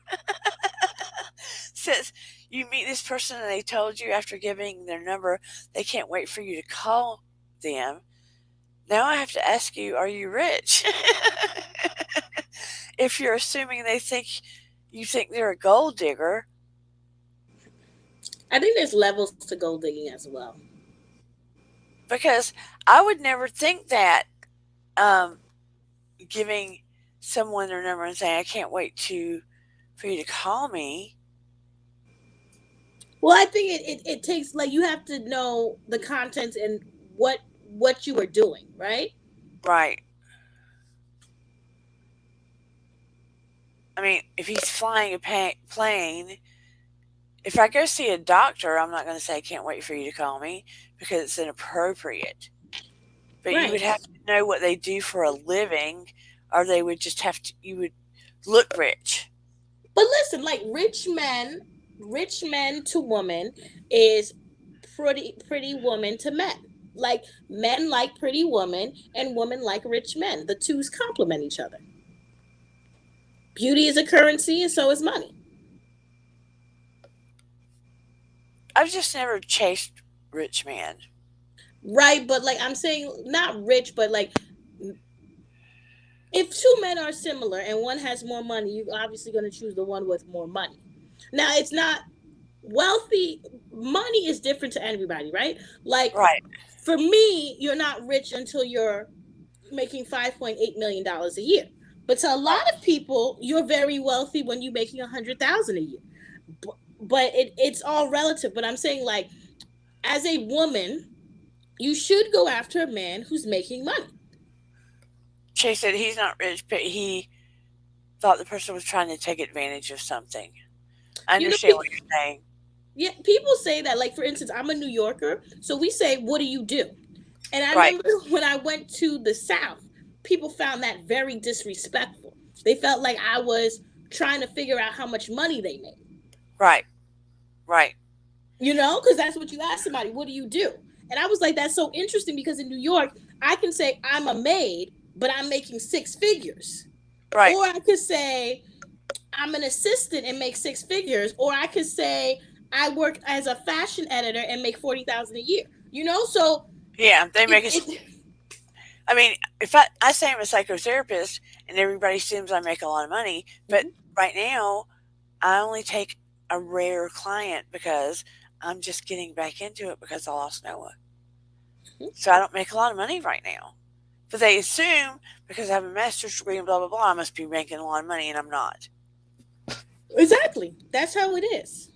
Says you meet this person and they told you after giving their number they can't wait for you to call them. Now I have to ask you, are you rich? If you're assuming you think they're a gold digger, I think there's levels to gold digging as well. because I would never think that um, giving someone their number and saying I can't wait to for you to call me. Well, I think it takes, like, you have to know the contents and what you are doing, right? Right. I mean, if he's flying a plane, if I go see a doctor, I'm not going to say I can't wait for you to call me because it's inappropriate. But you would Right. have to know what they do for a living, or they would just have to. You would look rich. But listen, like, rich men to women is pretty woman to men. Like, men like pretty women and women like rich men. The twos complement each other. Beauty is a currency and so is money. I've just never chased rich men. Right? But, like, I'm saying, not rich, but, like, if two men are similar and one has more money, you're obviously going to choose the one with more money. Now, it's not wealthy. Money is different to everybody, right? Like, Right. for me, you're not rich until you're making $5.8 million a year. But to a lot of people, you're very wealthy when you're making 100,000 a year. But it's all relative. But I'm saying, like, as a woman, you should go after a man who's making money. Chase said he's not rich, but he thought the person was trying to take advantage of something. I You know, understand what you're saying. yeah, people say that. Like, for instance, I'm a New Yorker, so we say, "What do you do?" And I Right. remember when I went to the South, people found that very disrespectful. They felt like I was trying to figure out how much money they made. Right. Right. Because that's what you ask somebody. What do you do? And I was like, that's so interesting, because in New York, I can say I'm a maid, but I'm making six figures. Right. Or I could say I'm an assistant and make six figures, or I could say I work as a fashion editor and make 40,000 a year. You know, so Yeah, they make it. it I mean, if I say I'm a psychotherapist and everybody assumes I make a lot of money, but right now I only take a rare client because I'm just getting back into it because I lost Noah. So I don't make a lot of money right now. But they assume because I have a master's degree and blah blah blah, I must be making a lot of money, and I'm not. exactly, that's how it is.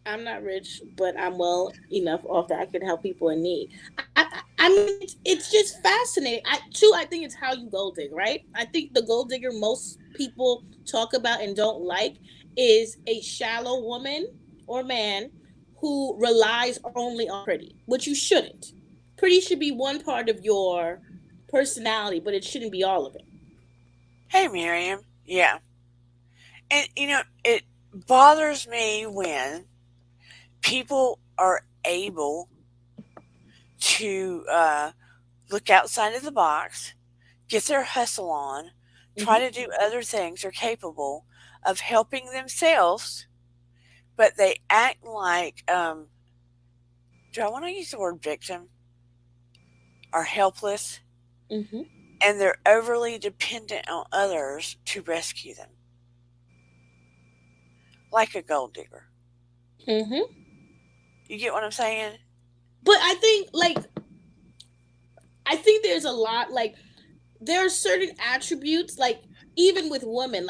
I'm not rich, but I'm well enough off that I can help people in need. I mean, it's just fascinating. I think it's how you gold dig, right? I think the gold digger most people talk about and don't like is a shallow woman or man who relies only on pretty, which you shouldn't. Pretty should be one part of your personality, but it shouldn't be all of it. Hey, Miriam. Yeah, and it bothers me when people are able to look outside of the box, get their hustle on, try Hmm. to do other things, are capable of helping themselves, but they act like, do I want to use the word victim, are helpless, Hmm. and they're overly dependent on others to rescue them, like a gold digger. Hmm. You get what I'm saying? But I think there's a lot like there are certain attributes like even with women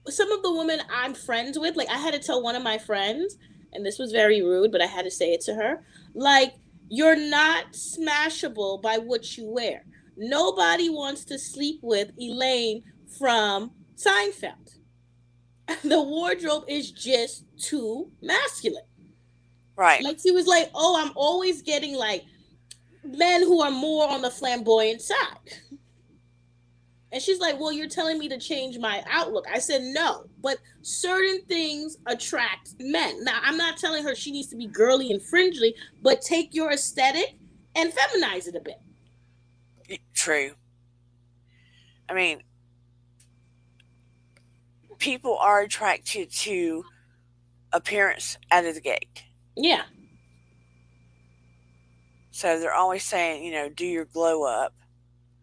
some of the women I'm friends with, like I had to tell one of my friends, and this was very rude, but I had to say it to her, like, you're not smashable by what you wear. Nobody wants to sleep with Elaine from Seinfeld. The wardrobe is just too masculine. Right. Like she was like, oh, I'm always getting like men who are more on the flamboyant side. And she's like, well, you're telling me to change my outlook. I said, no, but certain things attract men. Now, I'm not telling her she needs to be girly and fringely, but take your aesthetic and feminize it a bit. True. I mean, people are attracted to appearance out of the gate. Yeah, So they're always saying, do your glow up.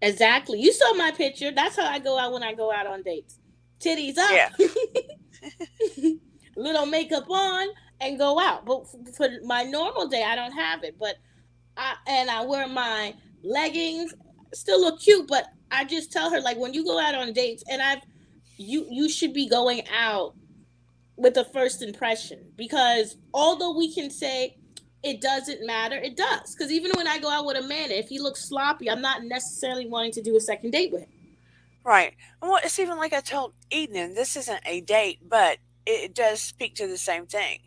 exactly. You saw my picture. That's how I go out when I go out on dates. Titties Yeah. up, little makeup on, and go out. But for my normal day, I don't have it. But I wear my leggings, still look cute, but I just tell her like when you go out on dates, and you should be going out with a first impression because although we can say it doesn't matter, it does. Because even when I go out with a man, if he looks sloppy, I'm not necessarily wanting to do a second date with him. Right. Well, it's even like I told Eden, and this isn't a date, but it does speak to the same thing.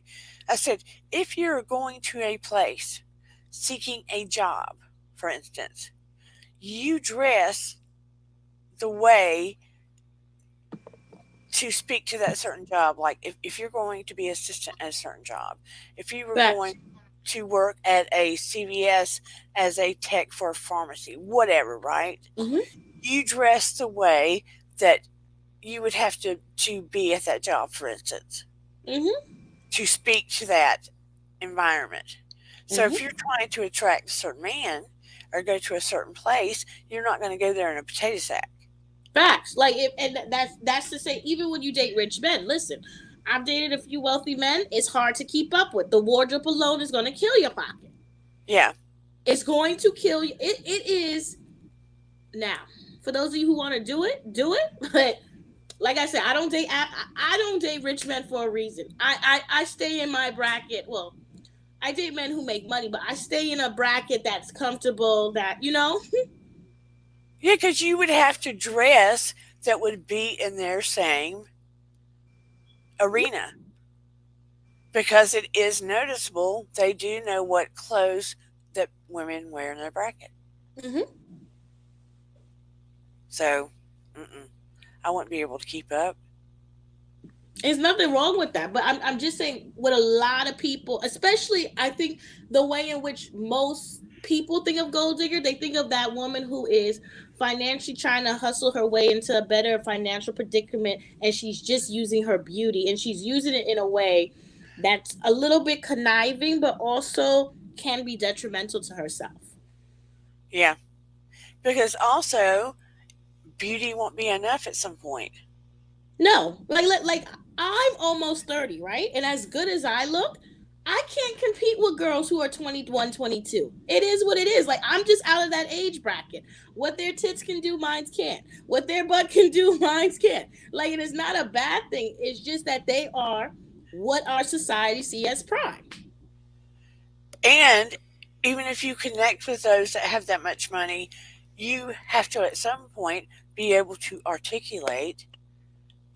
I said, if you're going to a place seeking a job, for instance, you dress the way to speak to that certain job. Like if you're going to be assistant at a certain job, if you were Facts. going to work at a CVS as a tech for a pharmacy, whatever, right? Mm-hmm. You dress the way that you would have to be at that job, for instance, Mm-hmm. to speak to that environment. So if Mm-hmm. you're trying to attract a certain man or go to a certain place, you're not going to go there in a potato sack. Facts. Like if and that's to say, even when you date rich men, listen, I've dated a few wealthy men. It's hard to keep up with. The wardrobe alone is going to kill your pocket. Yeah, It's going to kill you. It is now. For those of you who want to do it, do it. But like I said, I don't date rich men for a reason. I stay in my bracket. Well, I date men who make money, but I stay in a bracket that's comfortable. That you know. yeah, because you would have to dress that would be in their same arena because it is noticeable. They do know what clothes that women wear in their bracket. Mm-hmm. So, I wouldn't be able to keep up. There's nothing wrong with that, but I'm just saying with a lot of people, especially I think the way in which most people think of gold digger, they think of that woman who is financially trying to hustle her way into a better financial predicament, and she's just using her beauty, and she's using it in a way that's a little bit conniving, but also can be detrimental to herself. Yeah. Because also, beauty won't be enough at some point. No, like I'm almost 30, right? And as good as I look, I can't compete with girls who are 21, 22. It is what it is. Like, I'm just out of that age bracket. What their tits can do, mine can't. What their butt can do, mine can't. Like, it is not a bad thing. It's just that they are what our society see as prime. And even if you connect with those that have that much money, you have to at some point be able to articulate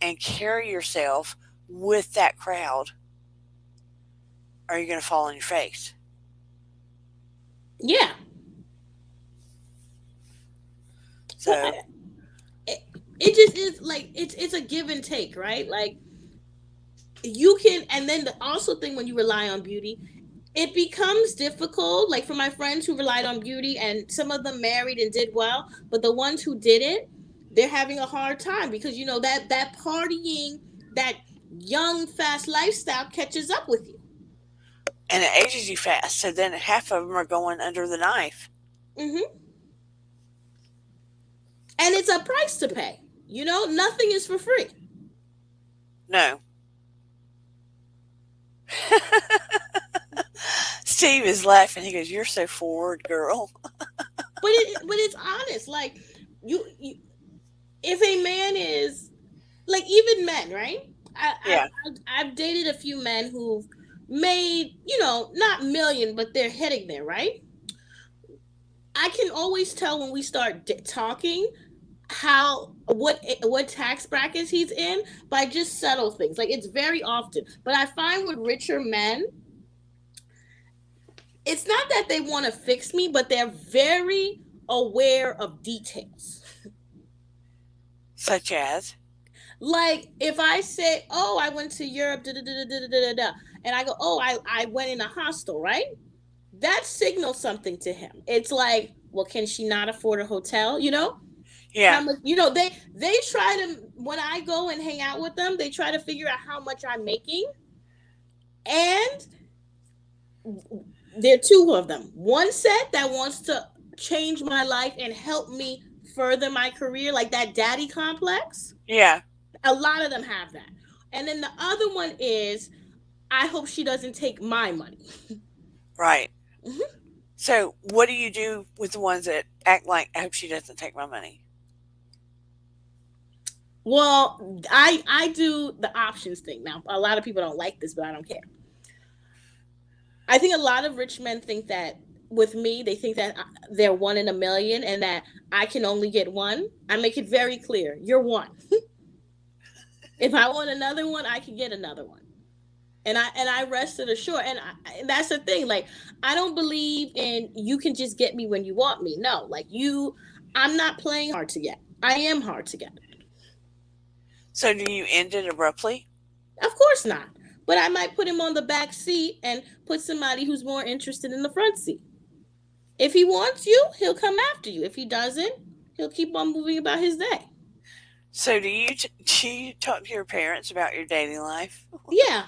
and carry yourself with that crowd, or you're going to fall on your face. Yeah. So, it just is like it's a give and take, right? Like, you can, and then the also thing when you rely on beauty, it becomes difficult. Like, for my friends who relied on beauty, and some of them married and did well, but the ones who didn't, they're having a hard time because that partying, that young fast lifestyle catches up with you. and it ages you fast. So then half of them are going under the knife. Mm-hmm. And it's a price to pay. Nothing is for free. No. Steve is laughing. He goes, "You're so forward, girl." But it's honest. Like, you if a man is, like, even men, right? Yeah. I've dated a few men who've made, not million, but they're heading there, right? I can always tell when we start talking what tax brackets he's in by just subtle things. Like, it's very often. But I find with richer men, it's not that they want to fix me, but they're very aware of details. Such as? Like, if I say, "Oh, I went to Europe, da da da da da da da," and I go, "Oh, I went in a hostel," right? That signals something to him. It's like, well, can she not afford a hotel? Yeah. How much? They try to, when I go and hang out with them, they try to figure out how much I'm making, and there are two of them. One set that wants to change my life and help me further my career, like that daddy complex. Yeah. A lot of them have that. And then the other one is, I hope she doesn't take my money. Right. Mm-hmm. So what do you do with the ones that act like, "I hope she doesn't take my money"? Well, I do the options thing. Now, a lot of people don't like this, but I don't care. I think a lot of rich men think that with me, they think that they're one in a million and that I can only get one. I make it very clear. You're one. If I want another one, I can get another one. And I rested assured. And that's the thing. Like, I don't believe in you can just get me when you want me. No, like, I'm not playing hard to get. I am hard to get. So do you end it abruptly? Of course not. But I might put him on the back seat and put somebody who's more interested in the front seat. If he wants you, he'll come after you. If he doesn't, he'll keep on moving about his day. So do you talk to your parents about your dating life? Yeah.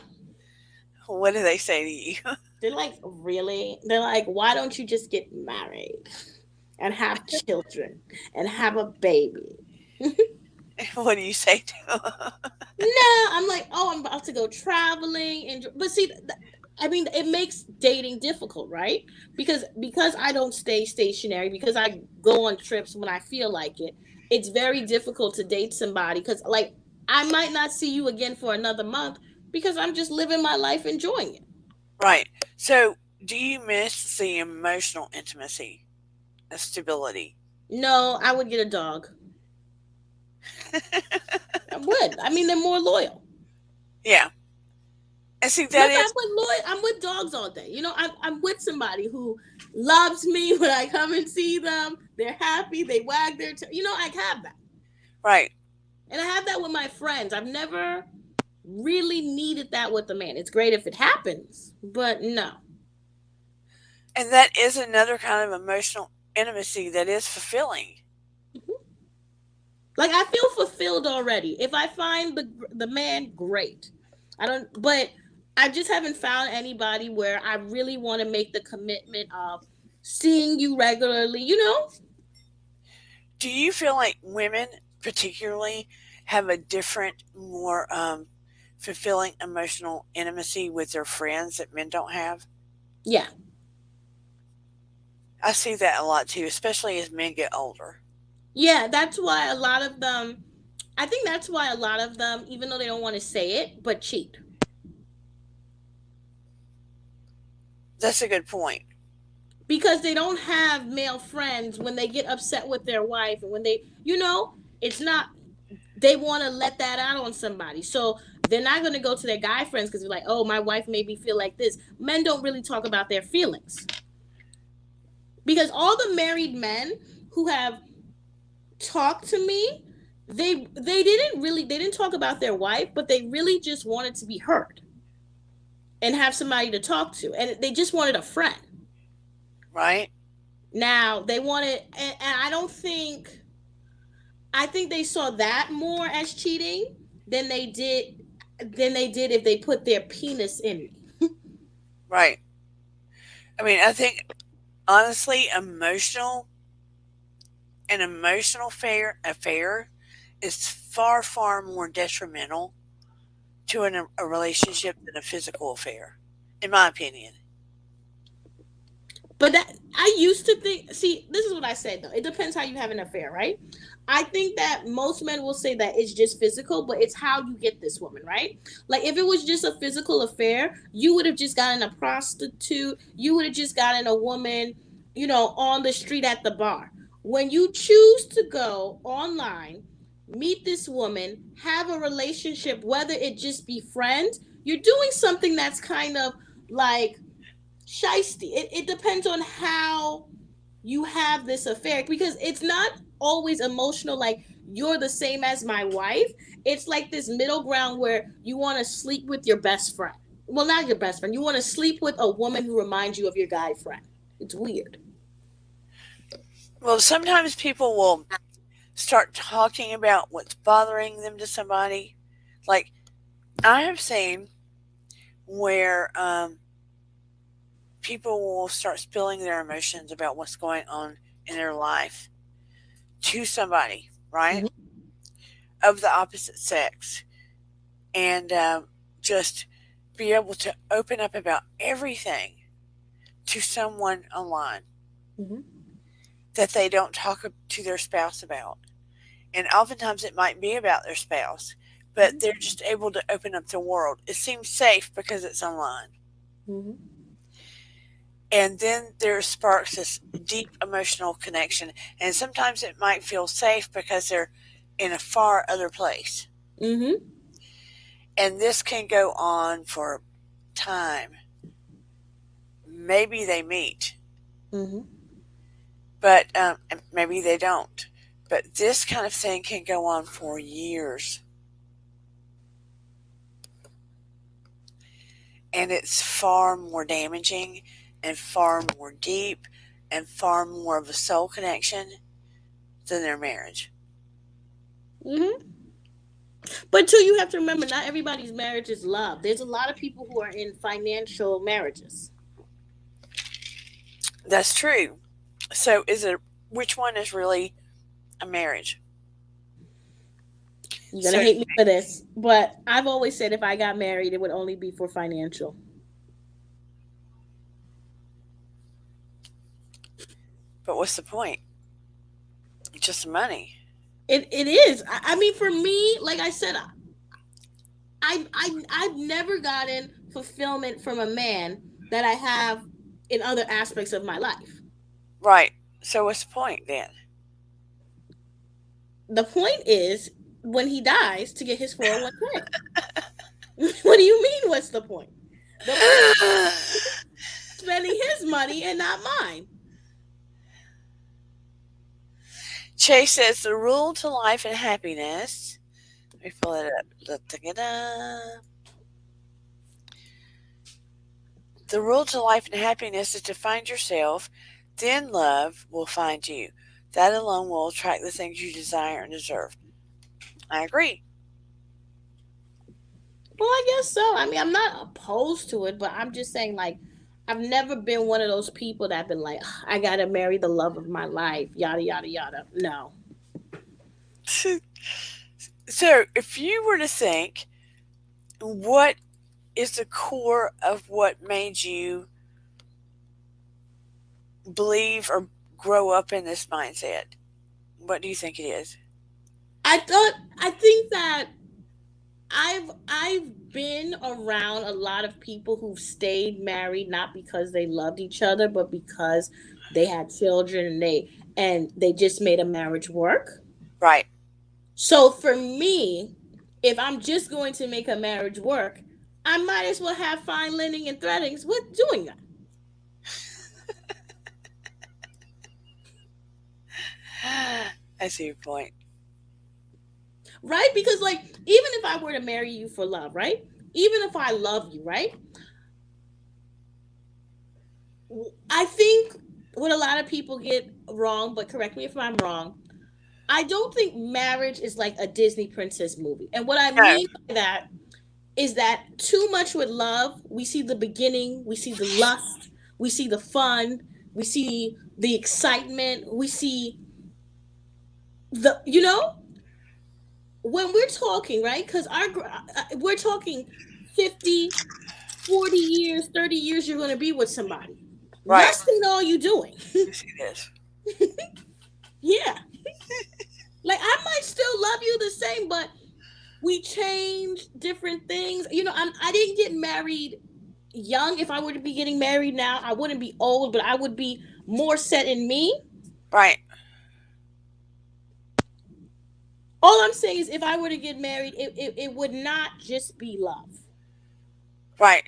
What do they say to you? They're like, really? They're like, why don't you just get married and have children and have a baby? What do you say to them? No, I'm like, oh, I'm about to go traveling, but see, I mean, it makes dating difficult, right? Because I don't stay stationary, because I go on trips when I feel like it. It's very difficult to date somebody because, like, I might not see you again for another month because I'm just living my life, enjoying it. Right. So do you miss the emotional intimacy, the stability? No, I would get a dog. I would. I mean, they're more loyal. Yeah. And see, Look, I'm with dogs all day. I'm with somebody who loves me when I come and see them. They're happy. They wag their tail. I have that. Right. And I have that with my friends. I've never really needed that with a man. It's great if it happens, but no. And that is another kind of emotional intimacy that is fulfilling. Like I feel fulfilled already. If I find the man, great. I don't, but I just haven't found anybody where I really want to make the commitment of seeing you regularly. You know? Do you feel like women, particularly, have a different, more fulfilling emotional intimacy with their friends that men don't have? Yeah, I see that a lot too, especially as men get older. yeah. That's why a lot of them. I think that's why a lot of them, even though they don't want to say it, but cheat. That's a good point. Because they don't have male friends when they get upset with their wife and when it's not, they want to let that out on somebody, so they're not going to go to their guy friends because they're like, oh, my wife made me feel like this. Men don't really talk about their feelings, because all the married men who have talked to me, they didn't talk about their wife, but they really just wanted to be heard and have somebody to talk to, and they just wanted a friend. Right? Now they wanted, and I think they saw that more as cheating than they did if they put their penis in me. Right. I mean, I think honestly, an emotional affair is far, far more detrimental to a relationship than a physical affair, in my opinion. But that I used to think. See, this is what I said though. It depends how you have an affair, right? I think that most men will say that it's just physical, but it's how you get this woman, right? Like if it was just a physical affair, you would have just gotten a prostitute. You would have just gotten a woman, on the street at the bar. When you choose to go online, meet this woman, have a relationship, whether it just be friends, you're doing something that's kind of like shisty. It depends on how you have this affair, because it's not always emotional, like you're the same as my wife. It's like this middle ground where you want to sleep with your best friend. Well, not your best friend. You want to sleep with a woman who reminds you of your guy friend. It's weird. Well, sometimes people will start talking about what's bothering them to somebody. Like, I have seen where people will start spilling their emotions about what's going on in their life to somebody, right? Mm-hmm. Of the opposite sex. And just be able to open up about everything to someone online Mm-hmm. that they don't talk to their spouse about. And oftentimes it might be about their spouse, but they're just able to open up the world. It seems safe because it's online. Mm-hmm. And then there sparks this deep emotional connection. And sometimes it might feel safe because they're in a far other place. Mm-hmm. And this can go on for time. Maybe they meet, Mm-hmm. but maybe they don't. But this kind of thing can go on for years. And it's far more damaging and far more deep and far more of a soul connection than their marriage. Mm-hmm. But too, you have to remember, not everybody's marriage is love. There's a lot of people who are in financial marriages. That's true. So which one is really a marriage? You're So gonna to hate me for this, but I've always said if I got married, it would only be for financial. but what's the point? It's just money. It is. I mean, for me, like I said, I've never gotten fulfillment from a man that I have in other aspects of my life. Right. So what's the point then? The point is when he dies to get his 401k. What do you mean? What's the point? The point is spending his money and not mine. Chase says the rule to life and happiness. Let me pull it up. Da-da-da-da. The rule to life and happiness is to find yourself, then love will find you. That alone will attract the things you desire and deserve. I agree. Well, I guess so. I mean, I'm not opposed to it, but I'm just saying, like, I've never been one of those people that been like, "Ugh, I gotta marry the love of my life, yada yada yada." No. So, if you were to think, what is the core of what made you believe or grow up in this mindset? What do you think it is? I think that I've been around a lot of people who've stayed married not because they loved each other, but because they had children and they just made a marriage work. Right, So for me, if I'm just going to make a marriage work, I might as well have fine linen and threadings with doing that. I see your point. Right? Because like even if I were to marry you for love, right? Even if I love you, right? I think what a lot of people get wrong, but correct me if I'm wrong, I don't think marriage is like a Disney princess movie. And what I No, mean by that is that too much with love, we see the beginning, we see the lust, we see the fun, we see the excitement, we see the when we're talking, right? Because we're talking 50, 40 years, 30 years, you're going to be with somebody. right. Lust ain't all you doing. Yes, it is. Yeah. Like, I might still love you the same, but we change different things. I didn't get married young. If I were to be getting married now, I wouldn't be old, but I would be more set in me. Right, All I'm saying is, if I were to get married, it would not just be love. right,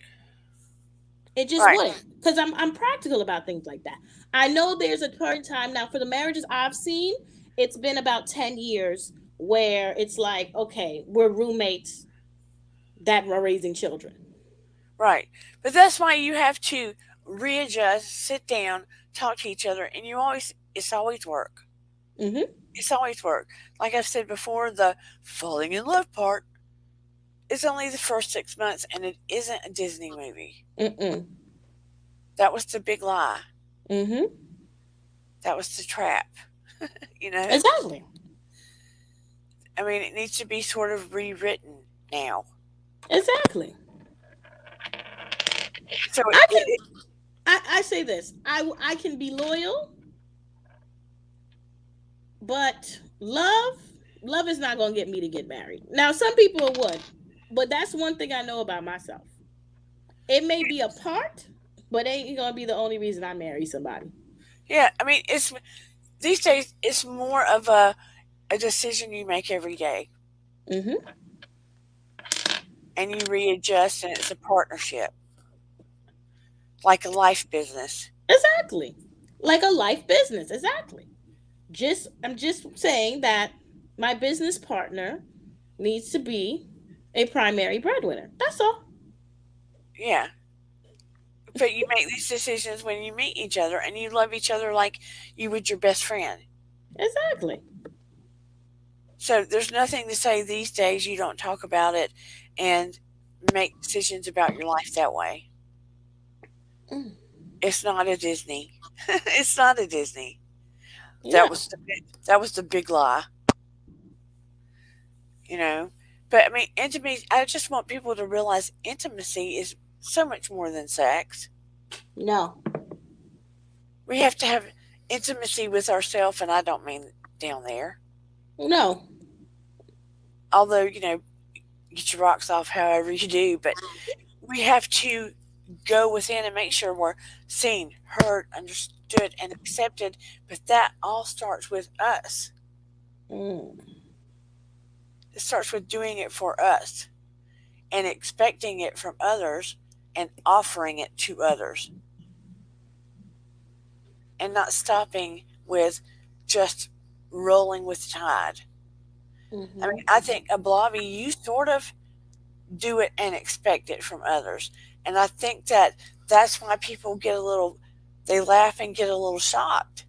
It just right, wouldn't, because I'm practical about things like that. I know there's a current time now for the marriages I've seen. It's been about 10 years where it's like, okay, we're roommates that were raising children. right. But that's why you have to readjust, sit down, talk to each other, and it's always work. Mm-hmm. It's always work. Like I've said before, the falling in love part is only the first 6 months, and it isn't a Disney movie. Mm-mm. That was the big lie. Mm-hmm. That was the trap. You know, Exactly. I mean, it needs to be sort of rewritten now. Exactly. So I can. I say this. I can be loyal, but love is not gonna get me to get married. Now, some people would, but that's one thing I know about myself. It may be a part, but ain't gonna be the only reason I marry somebody. yeah, I mean, it's these days it's more of a decision you make every day, Mm-hmm. and you readjust, and it's a partnership, like a life business. Exactly. Like a life business. Exactly. I'm just saying that my business partner needs to be a primary breadwinner. That's all. Yeah, but you make these decisions when you meet each other, and you love each other like you would your best friend. Exactly. So there's nothing to say these days you don't talk about it and make decisions about your life that way. Mm. It's not a Disney. It's not a Disney. Yeah. That was the big lie, you know. But I mean, intimacy. I just want people to realize intimacy is so much more than sex. No. We have to have intimacy with ourselves, and I don't mean down there. No. Although get your rocks off however you do, but we have to go within and make sure we're seen, heard, understood, and accepted. But that all starts with us. Mm. It starts with doing it for us and expecting it from others and offering it to others and not stopping with just rolling with the tide. I mean, Mm-hmm. I think a blobby, you sort of do it and expect it from others. And I think that That's why people get a little, they laugh and get a little shocked.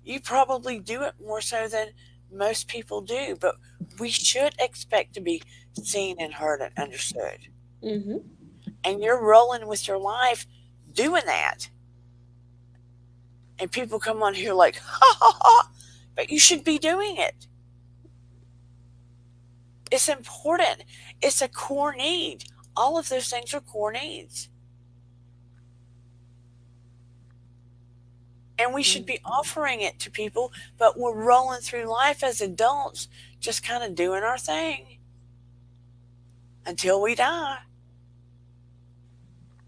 You probably do it more so than most people do, but we should expect to be seen and heard and understood. Mm-hmm. And you're rolling with your life doing that. And people come on here like, ha ha ha, but you should be doing it. It's important. It's a core need. All of those things are core needs. And we should be offering it to people, but we're rolling through life as adults, just kind of doing our thing until we die.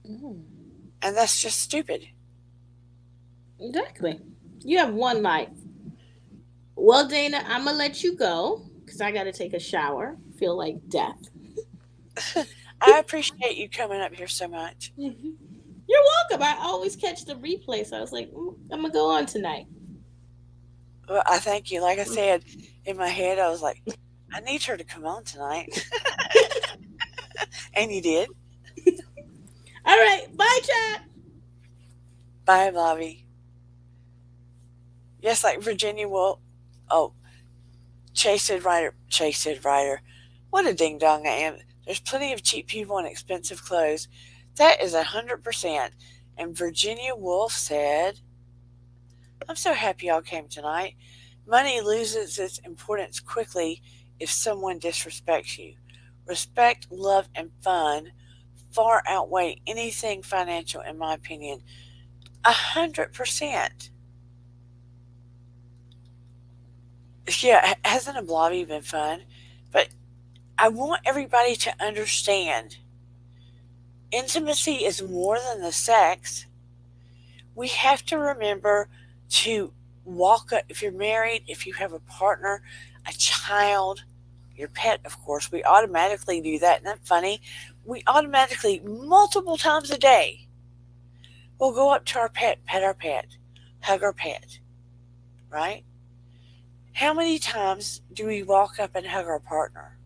Mm. And that's just stupid. Exactly. You have one life. Well, Dana, I'm gonna let you go because I gotta take a shower. Feel like death. I appreciate you coming up here so much. Mhm. You're welcome. I always catch the replay, so I was like, I'm gonna go on tonight. Well, I thank you. Like I said, in my head, I was like, I need her to come on tonight. And you did. All right, bye, chat. Bye, Bobby. Yes, like Virginia will. Oh, Chase said Ryder. Chase said Ryder. What a ding dong I am. There's plenty of cheap people and expensive clothes. That is 100%. And Virginia Woolf said, I'm so happy y'all came tonight. Money loses its importance quickly if someone disrespects you. Respect, love, and fun far outweigh anything financial, in my opinion. 100%. Yeah, hasn't a blobby been fun? But I want everybody to understand intimacy is more than the sex. We have to remember to walk, if you're married, if you have a partner, a child, your pet, of course, we automatically do that. Isn't that funny? We automatically, multiple times a day, we'll go up to our pet our pet, hug our pet, right? How many times do we walk up and hug our partner?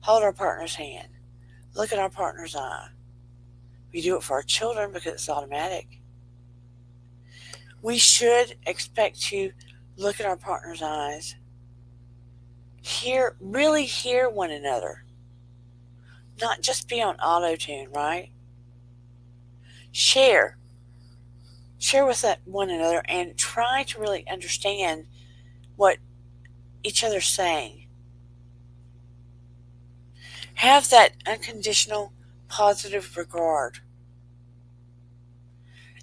Hold our partner's hand. Look at our partner's eye. We do it for our children because it's automatic. We should expect to look at our partner's eyes, really hear one another, not just be on auto tune, right? Share with that one another and try to really understand what each other's saying. Have that unconditional positive regard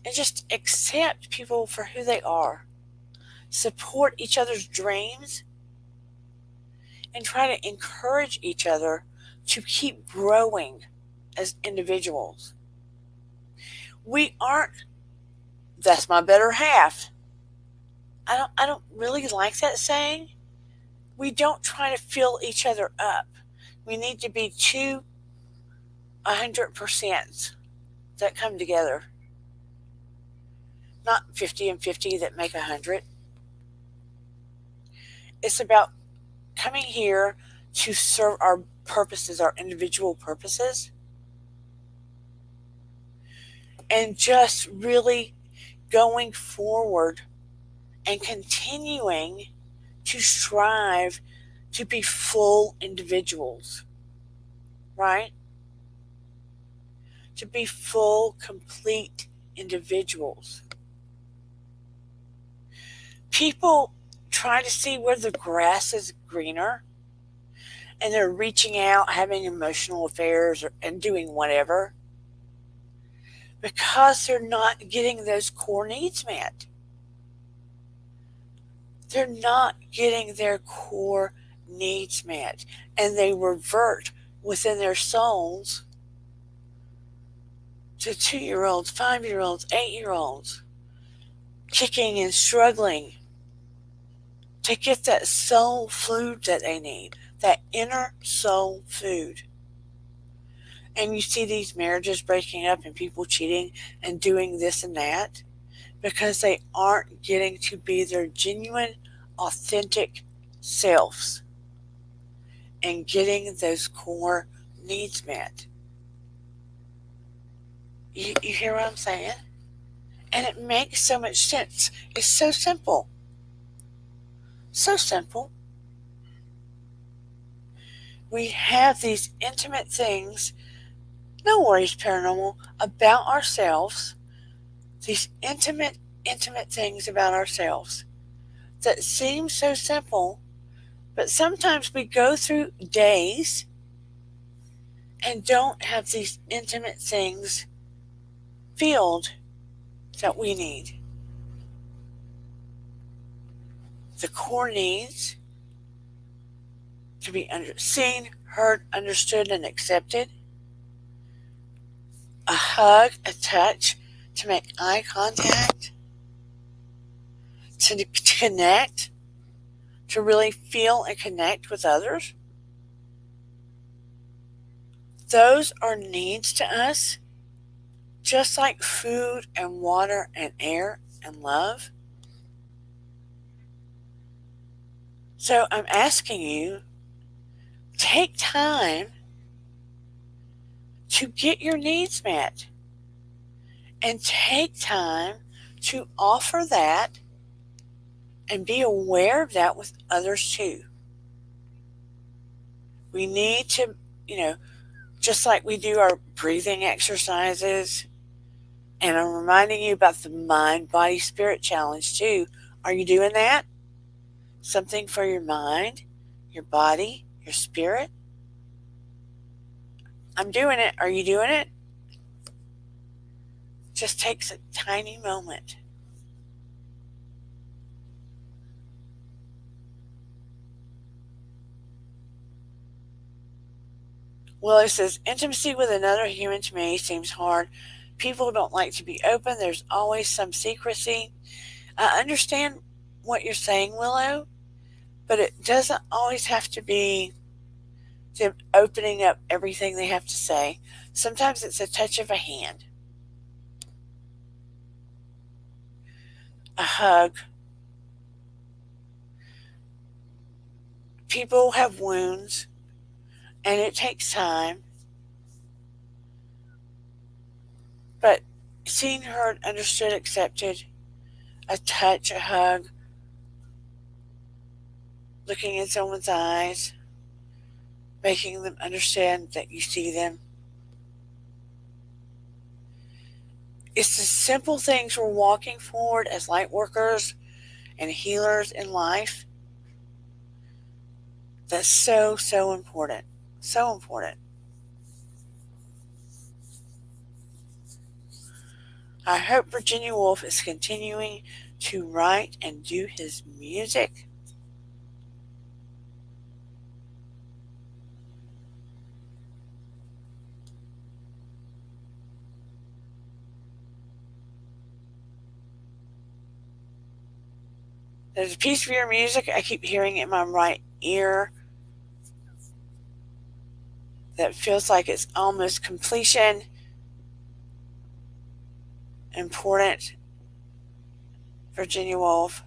and just accept people for who they are. Support each other's dreams and try to encourage each other to keep growing as individuals. We aren't, that's my better half. I don't really like that saying. We don't try to fill each other up. We need to be 100% that come together. Not 50 and 50 that make 100. It's about coming here to serve our purposes, our individual purposes, and just really going forward and continuing to strive to be full individuals, right? To be full, complete individuals. People try to see where the grass is greener, and they're reaching out, having emotional affairs, and doing whatever because they're not getting those core needs met. They're not getting their core needs met, and they revert within their souls to 2-year-olds, 5-year-olds, 8-year-olds, kicking and struggling to get that soul food that they need, that inner soul food. And you see these marriages breaking up and people cheating and doing this and that because they aren't getting to be their genuine, authentic selves and getting those core needs met. You hear what I'm saying? And it makes so much sense. It's so simple. So simple. We have these intimate things, no worries, paranormal, about ourselves, these intimate things about ourselves that seem so simple, but sometimes we go through days and don't have these intimate things filled that we need. The core needs to be seen, heard, understood, and accepted. A hug, a touch, to make eye contact, to connect, to really feel and connect with others. Those are needs to us, just like food and water and air and love. So I'm asking you, take time to get your needs met and take time to offer that and be aware of that with others too. We need to, just like we do our breathing exercises, and I'm reminding you about the mind, body, spirit challenge too. Are you doing that? Something for your mind, your body, your spirit? I'm doing it. Are you doing it? Just takes a tiny moment. Well, it says intimacy with another human to me seems hard. People don't like to be open. There's always some secrecy. I understand what you're saying, Willow, but it doesn't always have to be them opening up everything they have to say. Sometimes it's a touch of a hand, a hug. People have wounds, and it takes time. But seen, heard, understood, accepted, a touch, a hug, looking in someone's eyes, making them understand that you see them. It's the simple things we're walking forward as light workers and healers in life that's so, so important. So important. I hope Virginia Woolf is continuing to write and do his music. There's a piece of your music I keep hearing in my right ear that feels like it's almost completion. Important. Virginia Woolf.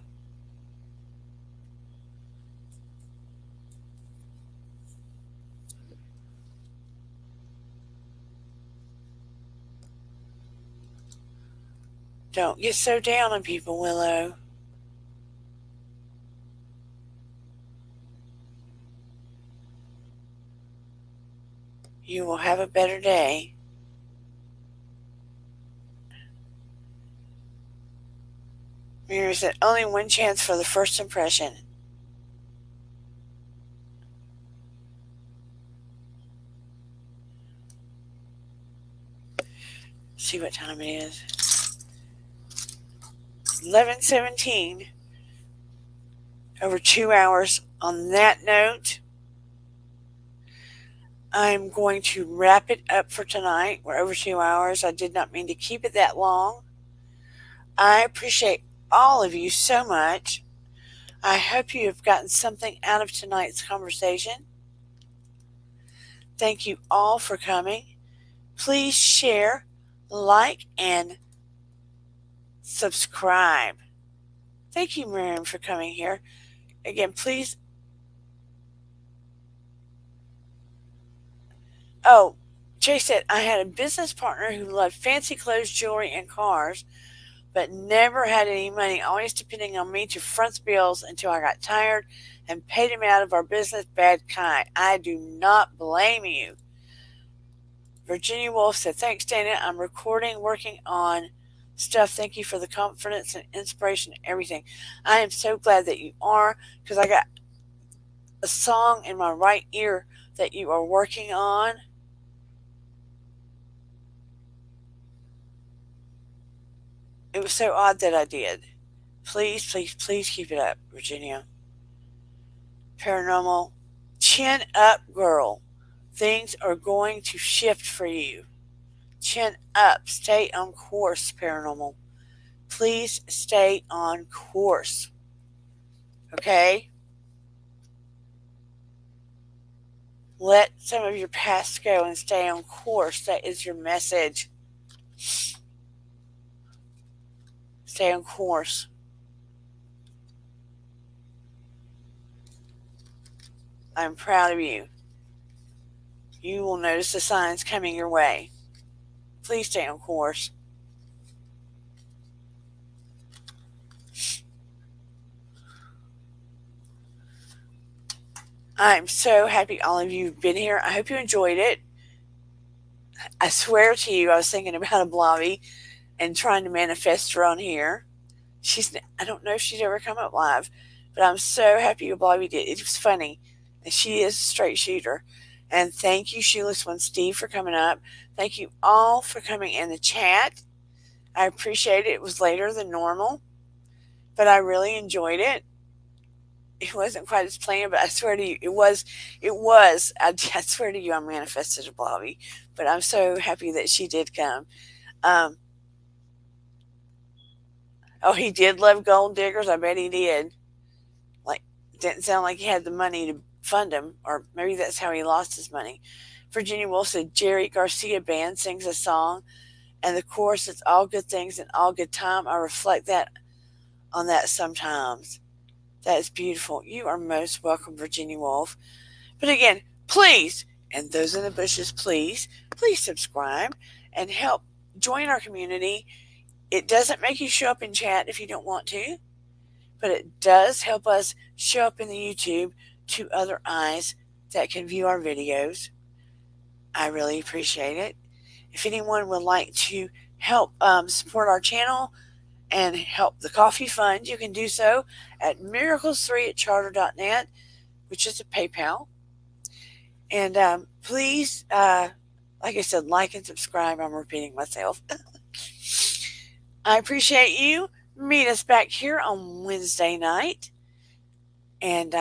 Don't get so down on people, Willow. You will have a better day. Mira said, only one chance for the first impression. See what time it is. 11:17. Over 2 hours. On that note, I'm going to wrap it up for tonight. We're over 2 hours. I did not mean to keep it that long. I appreciate all of you so much. I hope you have gotten something out of tonight's conversation. Thank you all for coming. Please share, like, and subscribe. Thank you, Miriam, for coming here. Again, please. Oh, Chase said, I had a business partner who loved fancy clothes, jewelry, and cars, but never had any money, always depending on me to front bills until I got tired and paid him out of our business. Bad kind. I do not blame you. Virginia Woolf said, thanks, Dana. I'm recording, working on stuff. Thank you for the confidence and inspiration and everything. I am so glad that you are, because I got a song in my right ear that you are working on. It was so odd that I did. Please, please, please keep it up, Virginia. Paranormal. Chin up, girl. Things are going to shift for you. Chin up. Stay on course, Paranormal. Please stay on course. Okay? Let some of your past go and stay on course. That is your message. Stay on course. I'm proud of you. You will notice the signs coming your way. Please stay on course. I'm so happy all of you have been here. I hope you enjoyed it. I swear to you, I was thinking about a blobby and trying to manifest her on here. I don't know if she's ever come up live, but I'm so happy a blobby did. It was funny. And she is a straight shooter. And thank you, Shoeless One Steve, for coming up. Thank you all for coming in the chat. I appreciate it. It was later than normal, but I really enjoyed it. It wasn't quite as planned, but I swear to you, it was. I swear to you, I manifested a blobby, but I'm so happy that she did come. Um, oh, he did love gold diggers. I bet he did. Like, didn't sound like he had the money to fund him, or maybe that's how he lost his money. Virginia Woolf said Jerry Garcia Band sings a song, and the chorus, it's all good things and all good time. I reflect on that sometimes. That is beautiful. You are most welcome, Virginia Woolf. But again, please, and those in the bushes, please subscribe and help join our community. It doesn't make you show up in chat if you don't want to, but it does help us show up in the YouTube to other eyes that can view our videos. I really appreciate it. If anyone would like to help support our channel and help the coffee fund, you can do so at miracles3@charter.net, which is a PayPal. And please, like I said, like and subscribe. I'm repeating myself. I appreciate you. Meet us back here on Wednesday night. And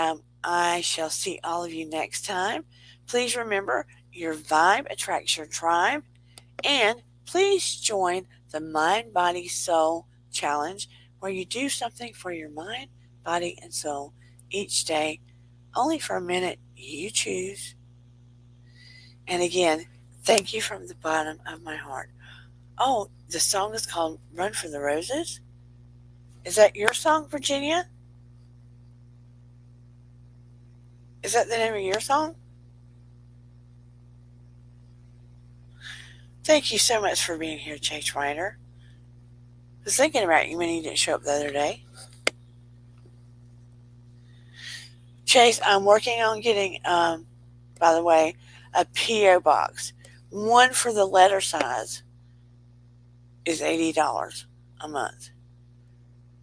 I shall see all of you next time. Please remember, your vibe attracts your tribe. And please join the Mind, Body, Soul Challenge, where you do something for your mind, body, and soul each day, only for a minute. You choose. And again, thank you from the bottom of my heart. Oh, the song is called Run for the Roses. Is that your song, Virginia? Is that the name of your song? Thank you so much for being here, Chase Ryder. I was thinking about you when you didn't show up the other day. Chase, I'm working on getting, by the way, a P.O. box. One for the letter size is $80 a month.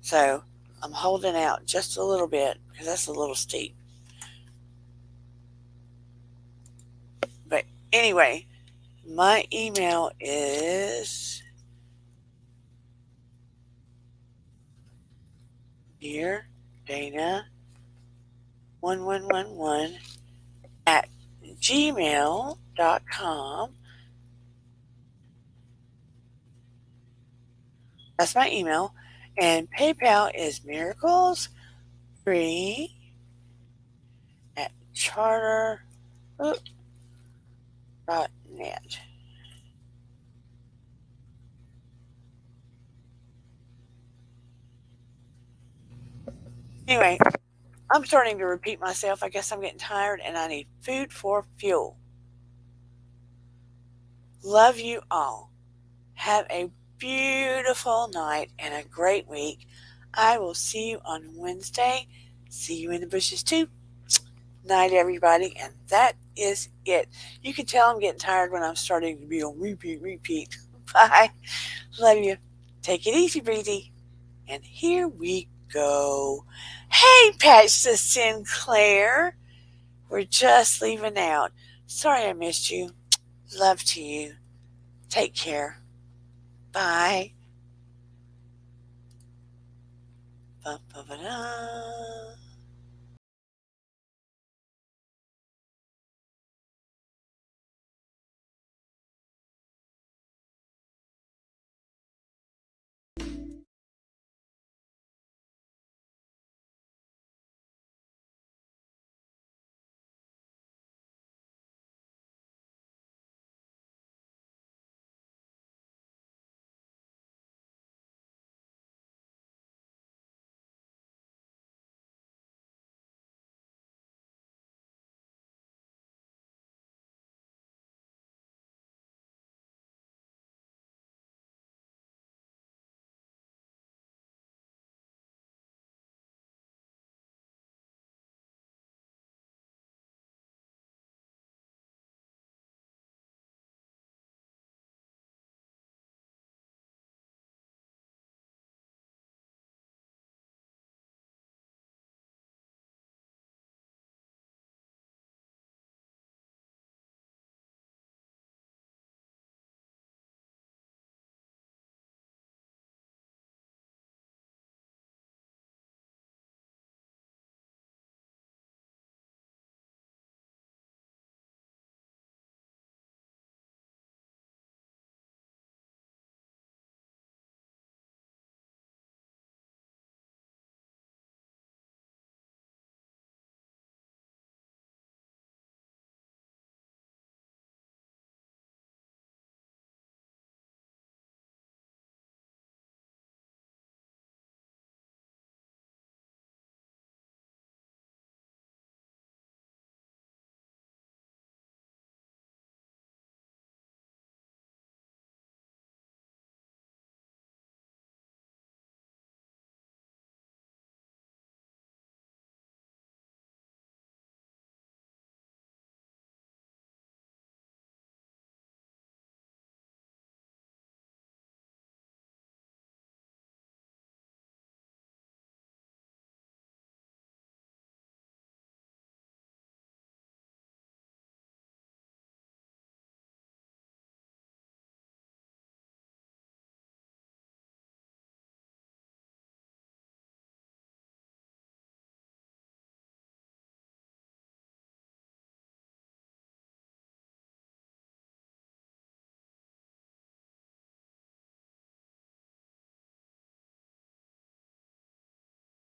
So I'm holding out just a little bit because that's a little steep. But anyway, my email is Dear Dana 1111 at gmail.com. That's my email. And PayPal is miracles3 at charter.net. Anyway, I'm starting to repeat myself. I guess I'm getting tired and I need food for fuel. Love you all. Have a beautiful night and a great week. I will see you on Wednesday. See you in the bushes too. Night, everybody. And that is it. You can tell I'm getting tired when I'm starting to be on repeat, repeat. Bye. Love you. Take it easy, breezy. And here we go. Hey, Patch the Sinclair. We're just leaving out. Sorry I missed you. Love to you. Take care. Bye. Ba, ba, ba, da.